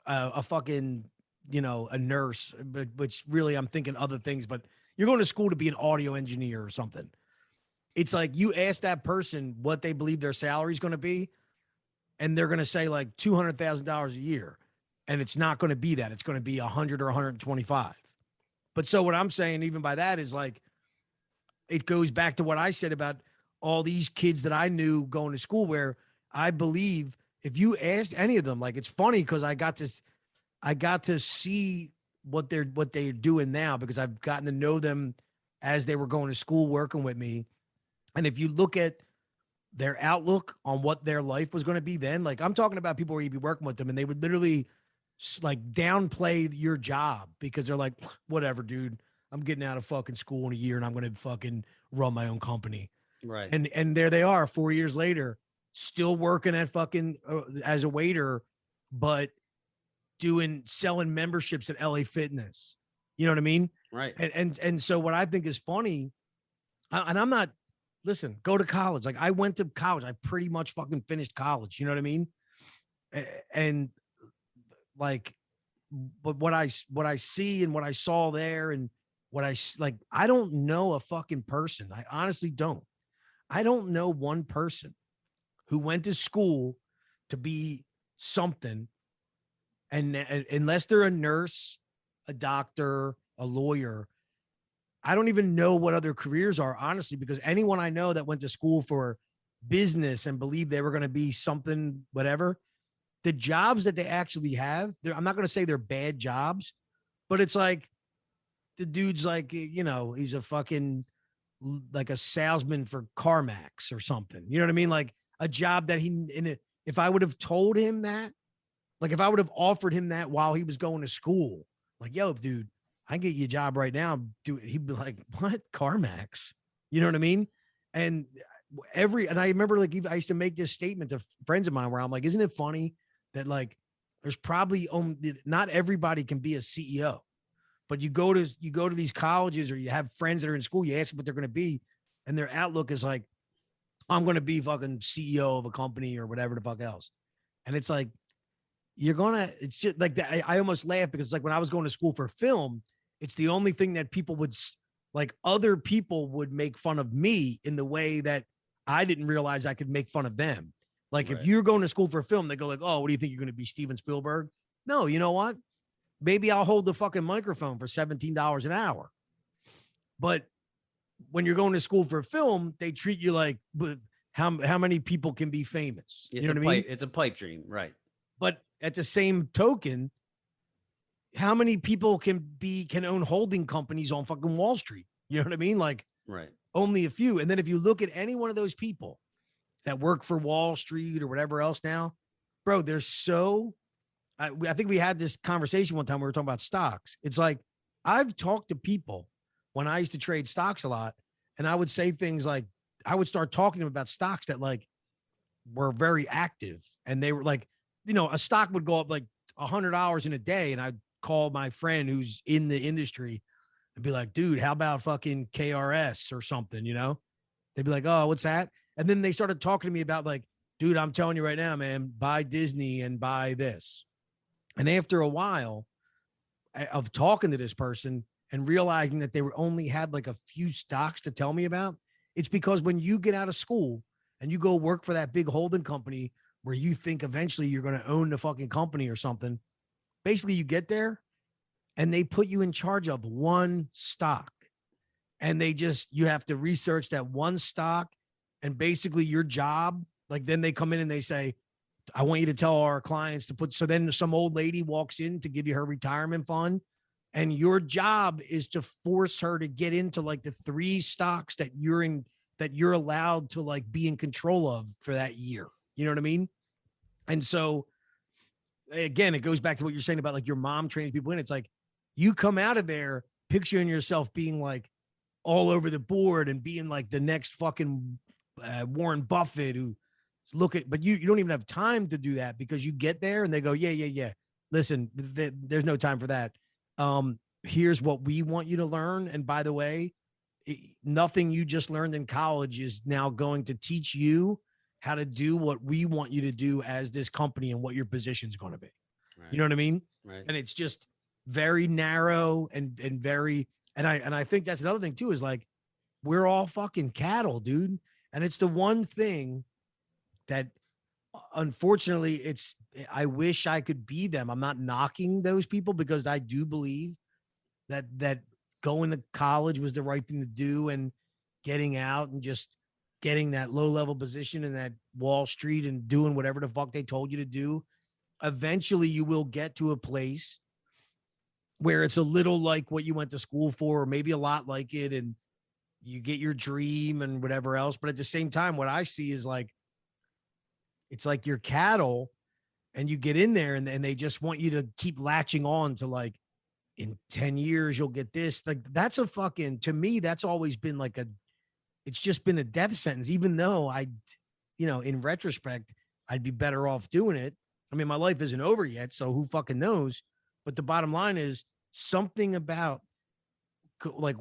a fucking, a nurse, but which really I'm thinking other things, but you're going to school to be an audio engineer or something. It's like you ask that person what they believe their salary is going to be, and they're going to say like $200,000 a year, and it's not going to be that. It's going to be 100 or 125. But so what I'm saying, even by that, is like it goes back to what I said about all these kids that I knew going to school, where I believe if you asked any of them, like it's funny because I got to see what they're doing now because I've gotten to know them as they were going to school, working with me. And if you look at their outlook on what their life was going to be then, like I'm talking about people where you'd be working with them and they would literally like downplay your job because they're like, whatever, dude, I'm getting out of fucking school in a year and I'm going to fucking run my own company. right. And there they are 4 years later, still working at fucking as a waiter, but selling memberships at LA Fitness. You know what I mean? Right. And so what I think is funny, and I'm not, listen, go to college. Like I went to college. I pretty much fucking finished college. You know what I mean? And like, but what I see and what I saw there and what I don't know a fucking person. I honestly don't. I don't know one person who went to school to be something. And unless they're a nurse, a doctor, a lawyer, I don't even know what other careers are, honestly, because anyone I know that went to school for business and believed they were going to be something, whatever, the jobs that they actually have, I'm not going to say they're bad jobs, but it's like the dude's like, he's a fucking, like a salesman for CarMax or something. You know what I mean? Like a job that if I would have told him that, like if I would have offered him that while he was going to school, like, yo, dude, I can get you a job right now. He'd be like, what? CarMax? You know what I mean? And I remember like I used to make this statement to friends of mine where I'm like, isn't it funny that like there's probably not everybody can be a CEO, but you go to these colleges or you have friends that are in school, you ask them what they're going to be, and their outlook is like, I'm going to be fucking CEO of a company or whatever the fuck else. And it's like, it's just like that. I almost laugh because like when I was going to school for film, it's the only thing that people would like other people would make fun of me in the way that I didn't realize I could make fun of them. Like Right. if you're going to school for film, they go like, oh, what do you think you're going to be, Steven Spielberg? No, you know what? Maybe I'll hold the fucking microphone for $17 an hour. But when you're going to school for film, they treat you like, but how many people can be famous? You know what I mean? It's a pipe dream, right? But at the same token, how many people can own holding companies on fucking Wall Street? You know what I mean? Like, right. Only a few. And then if you look at any one of those people that work for Wall Street or whatever else now, bro, they're so. I think we had this conversation one time. We were talking about stocks. It's like I've talked to people when I used to trade stocks a lot, and I would say things like I would start talking to them about stocks that like were very active, and they were like, a stock would go up like $100 in a day, and I'd call my friend who's in the industry and be like, dude, how about fucking KRS or something, They'd be like, oh, what's that? And then they started talking to me about like, dude, I'm telling you right now, man, buy Disney and buy this. And after a while of talking to this person and realizing that they only had like a few stocks to tell me about, it's because when you get out of school and you go work for that big holding company where you think eventually you're going to own the fucking company or something, basically you get there and they put you in charge of one stock. And you have to research that one stock, and basically your job, like then they come in and they say, I want you to tell our clients to put, so then some old lady walks in to give you her retirement fund. And your job is to force her to get into like the 3 stocks that you're allowed to like be in control of for that year. You know what I mean? And so again, it goes back to what you're saying about like your mom training people in. It's like you come out of there picturing yourself being like all over the board and being like the next fucking Warren Buffett who look at, but you don't even have time to do that because you get there and they go, yeah. Listen, there's no time for that. Here's what we want you to learn. And by the way, nothing you just learned in college is now going to teach you how to do what we want you to do as this company and what your position is going to be. Right. You know what I mean? Right. And it's just very narrow and very, and I think that's another thing too, is like, we're all fucking cattle, dude. And it's the one thing that unfortunately I wish I could be them. I'm not knocking those people because I do believe that going to college was the right thing to do, and getting out and just getting that low level position in that Wall Street and doing whatever the fuck they told you to do. Eventually you will get to a place where it's a little like what you went to school for, or maybe a lot like it, and you get your dream and whatever else. But at the same time, what I see is like, it's like your cattle, and you get in there and they just want you to keep latching on to like, in 10 years, you'll get this. Like, that's a fucking, to me, that's always been like it's just been a death sentence, even though in retrospect, I'd be better off doing it. I mean, my life isn't over yet, so who fucking knows? But the bottom line is something about like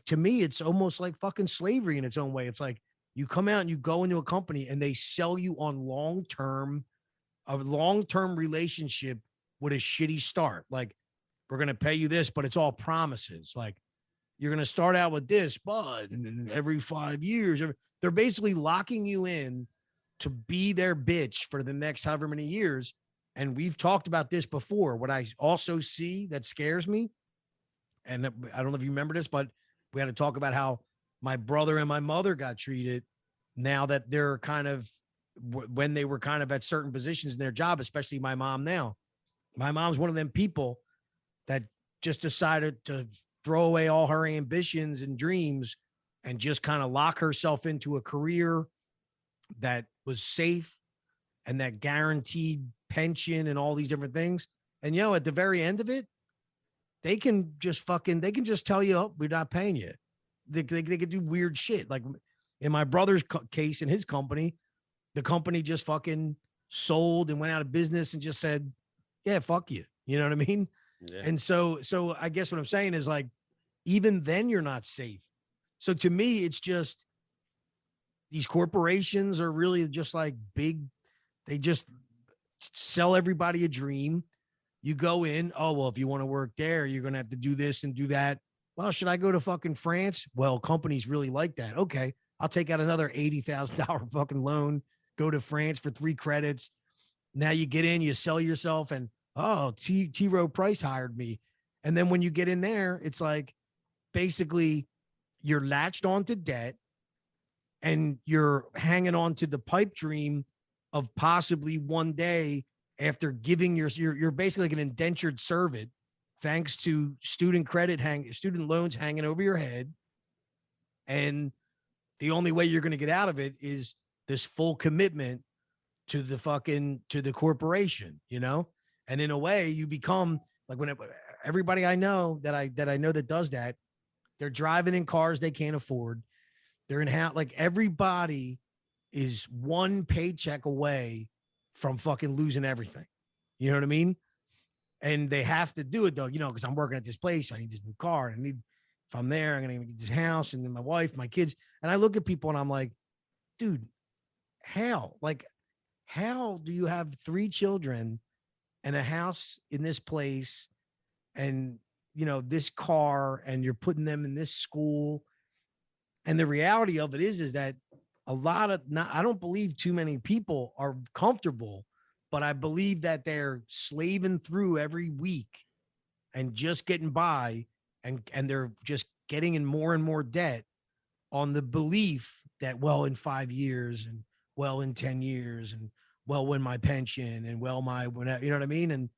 to me, it's almost like fucking slavery in its own way. It's like you come out and you go into a company and they sell you on a long-term relationship with a shitty start. Like, we're going to pay you this, but it's all promises. Like, you're going to start out with this, bud, and every 5 years, they're basically locking you in to be their bitch for the next however many years. And we've talked about this before. What I also see that scares me, and I don't know if you remember this, but we had to talk about how my brother and my mother got treated now that they're kind of, when they were kind of at certain positions in their job, especially my mom now. My mom's one of them people that just decided to throw away all her ambitions and dreams and just kind of lock herself into a career that was safe and that guaranteed pension and all these different things. And, at the very end of it, they can just tell you, oh, we're not paying you. They could do weird shit. Like in my brother's case, in his company, the company just fucking sold and went out of business and just said, yeah, fuck you. You know what I mean? Yeah. And so I guess what I'm saying is like, even then you're not safe. So to me, it's just these corporations are really just like big. They just sell everybody a dream. You go in, oh, well, if you want to work there, you're going to have to do this and do that. Well, should I go to fucking France? Well, companies really like that. Okay, I'll take out another $80,000 fucking loan, go to France for 3 credits. Now you get in, you sell yourself, and oh, T. Rowe Price hired me. And then when you get in there, it's like basically you're latched onto debt and you're hanging on to the pipe dream of possibly one day, after giving you're basically like an indentured servant, thanks to student loans hanging over your head. And the only way you're going to get out of it is this full commitment to the corporation, And in a way, you become like, when everybody I know that does that, they're driving in cars they can't afford. They're in like everybody is one paycheck away from fucking losing everything. You know what I mean? And they have to do it though, because I'm working at this place. I need this new car. If I'm there, I'm going to get this house, and then my wife, my kids. And I look at people and I'm like, dude, how do you have 3 children and a house in this place and, this car, and you're putting them in this school? And the reality of it is that I don't believe too many people are comfortable, but I believe that they're slaving through every week and just getting by, and they're just getting in more and more debt on the belief that, well, in 5 years, and well, in 10 years, and well, when my pension, and well, when, you know what I mean?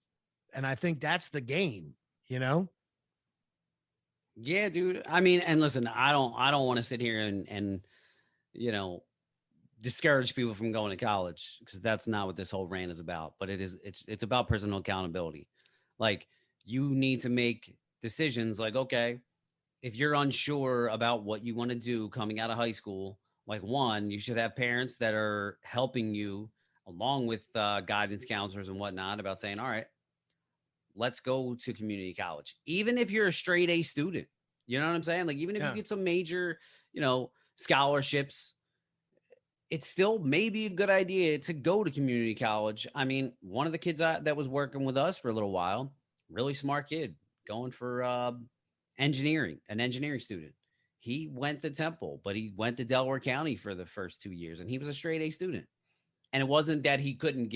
And I think that's the game, you know? Yeah, dude. I mean, and listen, I don't want to sit here and you know discourage people from going to college, because that's not what this whole rant is about. But it's about personal accountability. Like, you need to make decisions. Like, okay, if you're unsure about what you want to do coming out of high school, like, one, you should have parents that are helping you, along with guidance counselors and whatnot, about saying, all right, let's go to community college. Even if you're a straight A student, you know what I'm saying? Like, even if you Yeah. get some major, scholarships, it's still maybe a good idea to go to community college. I mean, one of the kids that was working with us for a little while, really smart kid, going for engineering, an engineering student. He went to Temple, but he went to Delaware County for the first 2 years, and he was a straight A student. And it wasn't that he couldn't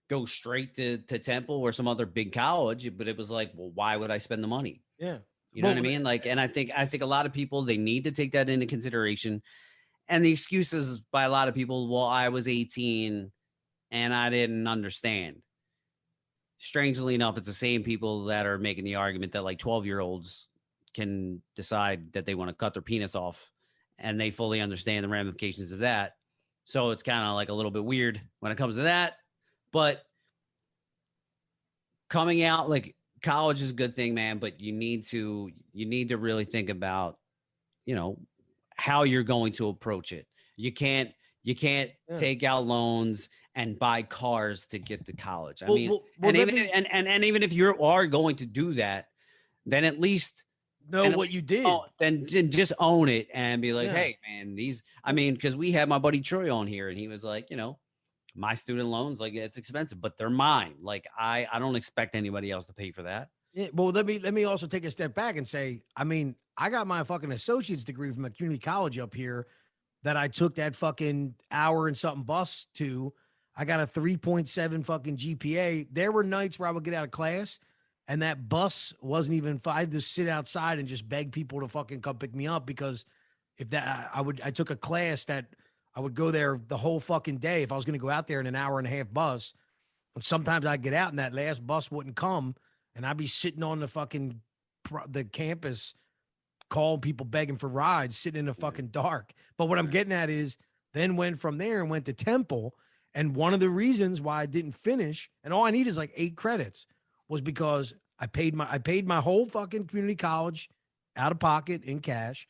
go straight to Temple or some other big college, but it was like, well, why would I spend the money? Yeah. You know what I mean? Like, and I think a lot of people, they need to take that into consideration. And the excuses by a lot of people, well, I was 18 and I didn't understand. Strangely enough, it's the same people that are making the argument that like 12-year-olds can decide that they want to cut their penis off, and they fully understand the ramifications of that. So it's kind of like a little bit weird when it comes to that. But coming out, like, college is a good thing, man, but you need to really think about, how you're going to approach it. You can't take out loans and buy cars to get to college. I mean, and even if you are going to do that, then at least know what you did. Then just own it and be like, Yeah. hey, man, because we had my buddy Troy on here, and he was like, my student loans, like, it's expensive, but they're mine. Like, I don't expect anybody else to pay for that. Yeah, well, let me also take a step back and say, I mean, I got my fucking associate's degree from a community college up here that I took that fucking hour and something bus to. I got a 3.7 fucking GPA. There were nights where I would get out of class and that bus wasn't even, I had to sit outside and just beg people to fucking come pick me up, because if that, I took a class that I would go there the whole fucking day if I was going to go out there in an hour and a half bus. And sometimes I'd get out and that last bus wouldn't come, and I'd be sitting on the campus, calling people begging for rides, sitting in the fucking dark. But what I'm getting at is, then went from there and went to Temple. And one of the reasons why I didn't finish, and all I need is like 8 credits, was because I paid my whole fucking community college out of pocket in cash.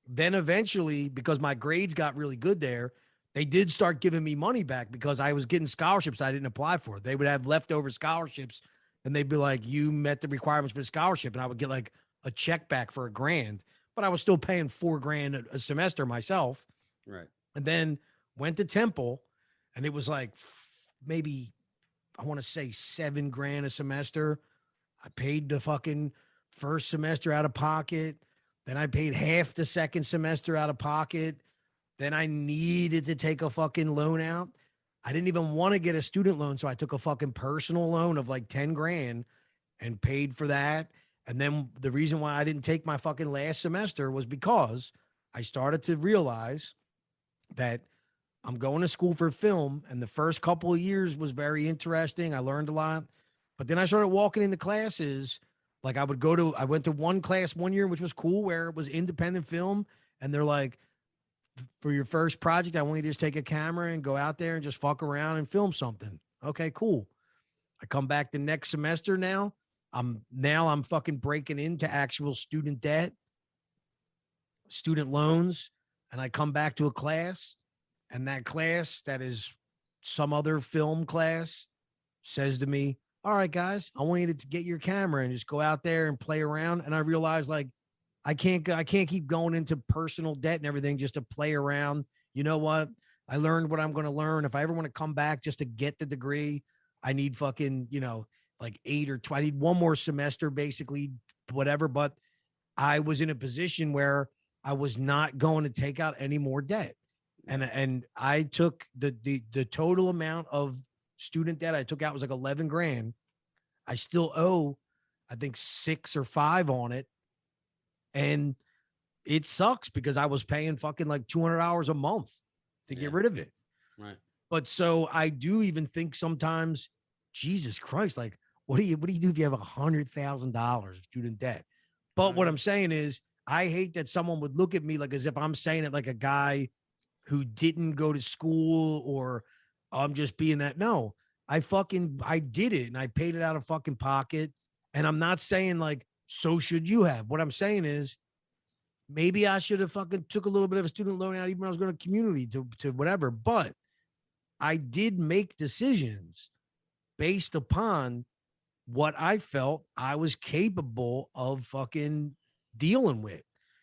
Then eventually, because my grades got really good there, they did start giving me money back because I was getting scholarships I didn't apply for. They would have leftover scholarships, and they'd be like, you met the requirements for the scholarship. And I would get like a check back for $1,000, but I was still paying $4,000 a semester myself. Right. And then went to Temple, and it was like maybe, I want to say $7,000 a semester. I paid the fucking first semester out of pocket. Then I paid half the second semester out of pocket. Then I needed to take a fucking loan out. I didn't even want to get a student loan, so I took a fucking personal loan of like $10,000 and paid for that. And then the reason why I didn't take my fucking last semester was because I started to realize that I'm going to school for film, and the first couple of years was very interesting. I learned a lot, but then I started walking into classes. Like, I went to one class one year, which was cool, where it was independent film. And they're like, for your first project, I want you to just take a camera and go out there and just fuck around and film something. Okay, cool. I come back the next semester now. I'm fucking breaking into actual student debt, student loans. And I come back to a class, and that class, that is some other film class, says to me, all right, guys, I want you to get your camera and just go out there and play around. And I realized, like, I can't keep going into personal debt and everything just to play around. You know what? I learned what I'm going to learn. If I ever want to come back just to get the degree, I need fucking, like 8 or 20, I need one more semester, basically, whatever. But I was in a position where I was not going to take out any more debt. And I took the total amount of student debt I took out was like $11,000. I still owe I think 6 or 5 on it. And it sucks because I was paying fucking like $200 a month to get rid of it. Right. But so I do even think sometimes, Jesus Christ, like, what do you do if you have $100,000 of student debt? But what I'm saying is, I hate that someone would look at me like as if I'm saying it like a guy who didn't go to school or I'm just being that. No, I did it and I paid it out of fucking pocket. And I'm not saying like, so should you have. What I'm saying is, maybe I should have fucking took a little bit of a student loan out even when I was going to community to whatever. But I did make decisions based upon what I felt I was capable of fucking dealing with.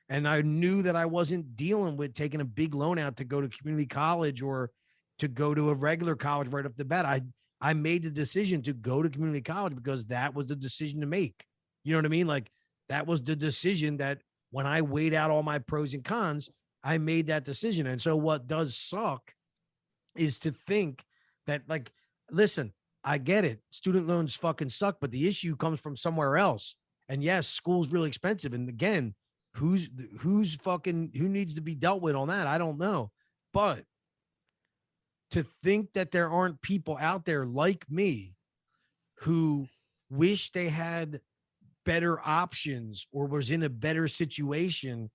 And I knew that I wasn't dealing with taking a big loan out to go to community college or to go to a regular college right off the bat. I made the decision to go to community college because that was the decision to make. You know what I mean? Like that was the decision that when I weighed out all my pros and cons, I made that decision. And so what does suck is to think that, like, listen, I get it. Student loans fucking suck, but the issue comes from somewhere else. And yes, school's really expensive. And again, who needs to be dealt with on that? I don't know. But to think that there aren't people out there like me who wish they had better options or was in a better situation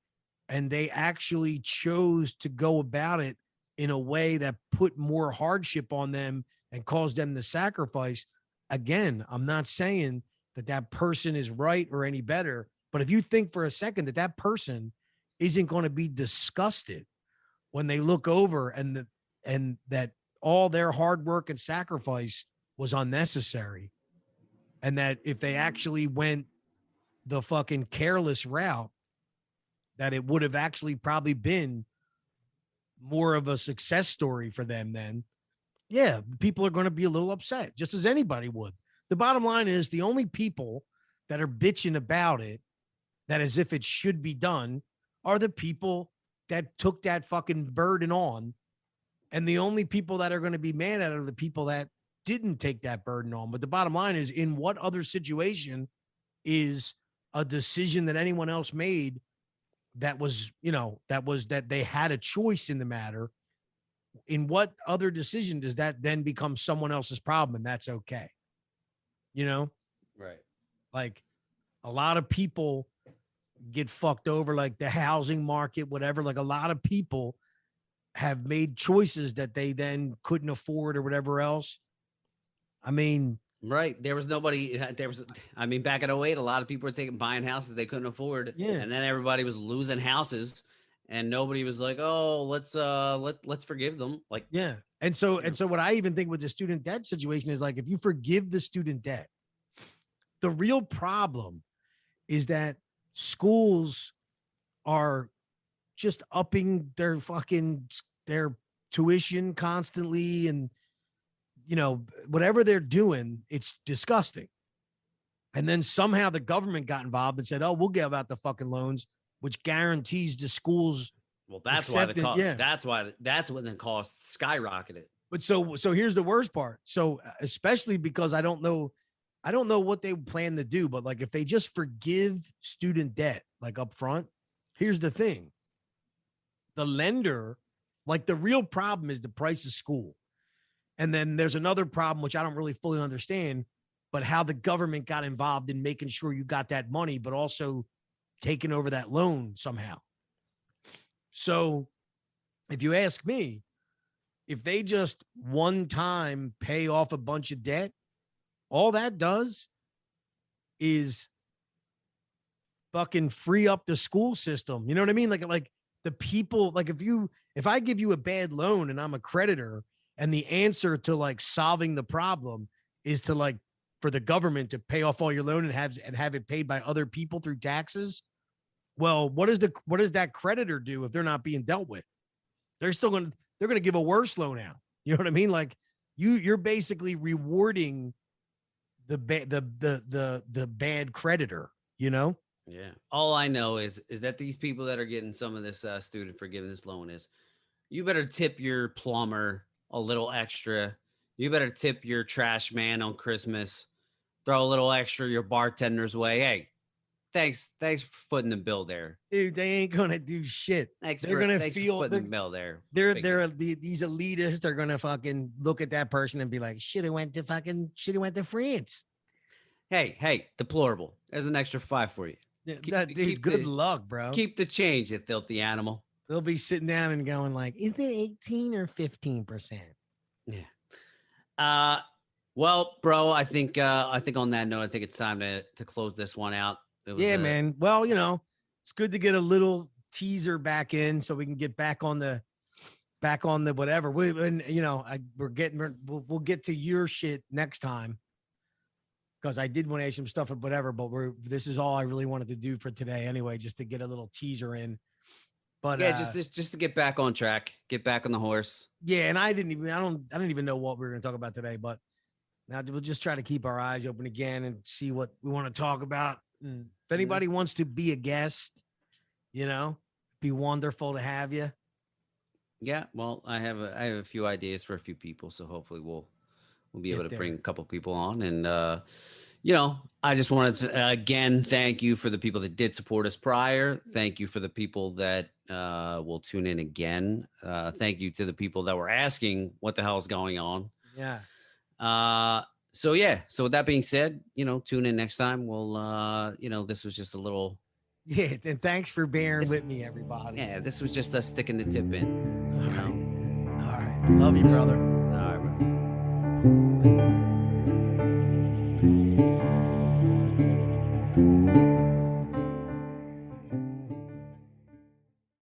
and they actually chose to go about it in a way that put more hardship on them and caused them to sacrifice. Again, I'm not saying that that person is right or any better, but if you think for a second that that person isn't going to be disgusted when they look over and that all their hard work and sacrifice was unnecessary, and that if they actually went the fucking careless route, that it would have actually probably been more of a success story for them, then yeah, people are going to be a little upset, just as anybody would. The bottom line is the only people that are bitching about it, that as if it should be done, are the people that took that fucking burden on. And the only people that are going to be mad at it are the people that didn't take that burden on. But the bottom line is, in what other situation is a decision that anyone else made that was, that they had a choice in the matter? In what other decision does that then become someone else's problem? And that's okay. Right. Like a lot of people get fucked over, like the housing market, whatever. Like a lot of people have made choices that they then couldn't afford or whatever else. I mean, right. There was nobody. I mean, back in 08, a lot of people were buying houses they couldn't afford. Yeah. And then everybody was losing houses and nobody was like, oh, let's forgive them. Like, yeah. And so what I even think with the student debt situation is like, if you forgive the student debt, the real problem is that schools are just upping their tuition constantly. And, whatever they're doing, it's disgusting. And then somehow the government got involved and said, oh, we'll give out the fucking loans, which guarantees the schools. Well, that's why that's when the cost skyrocketed. But so here's the worst part. So especially because I don't know what they plan to do, but like if they just forgive student debt like up front, here's the thing. The lender, like the real problem is the price of school. And then there's another problem, which I don't really fully understand, but how the government got involved in making sure you got that money, but also taking over that loan somehow. So if you ask me, if they just one time pay off a bunch of debt, all that does is fucking free up the school system. You know what I mean? Like the people, like if I give you a bad loan and I'm a creditor and the answer to like solving the problem is to like for the government to pay off all your loan and have it paid by other people through taxes. Well, what does that creditor do if they're not being dealt with? They're going to give a worse loan out. You know what I mean? Like you're basically rewarding the bad creditor, Yeah. All I know is that these people that are getting some of this student forgiveness loan is, you better tip your plumber a little extra. You better tip your trash man on Christmas. throw a little extra your bartender's way. Hey, thanks for footing the bill there. Dude, they ain't gonna do shit. Thanks They're for gonna thanks for feel footing the bill there. these elitists are gonna fucking look at that person and be like, should have went to France. Hey, deplorable. There's an extra 5 for you. Dude, good luck, bro. Keep the change, you filthy animal. They'll be sitting down and going like, is it 18 or 15%? Yeah. Well, bro, I think on that note, I think it's time to close this one out. Yeah, man. Well, it's good to get a little teaser back in so we can get back on the whatever. We'll get to your shit next time. Because I did want to ask some stuff or whatever, but this is all I really wanted to do for today anyway, just to get a little teaser in. But yeah, just to get back on track, get back on the horse. Yeah, and I didn't even know what we were going to talk about today, but now we'll just try to keep our eyes open again and see what we want to talk about. And if anybody wants to be a guest, be wonderful to have you. Yeah, well, I have a few ideas for a few people, so hopefully we'll be able to bring a couple people on. And I just wanted to again thank you for the people that did support us prior. Thank you for the people that will tune in again. Thank you to the people that were asking what the hell is going on. Yeah. So with that being said, tune in next time. We'll this was just a little. Yeah, and thanks for bearing with me, everybody. Yeah, this was just us sticking the tip in. All right. Love you, brother. All right, bro.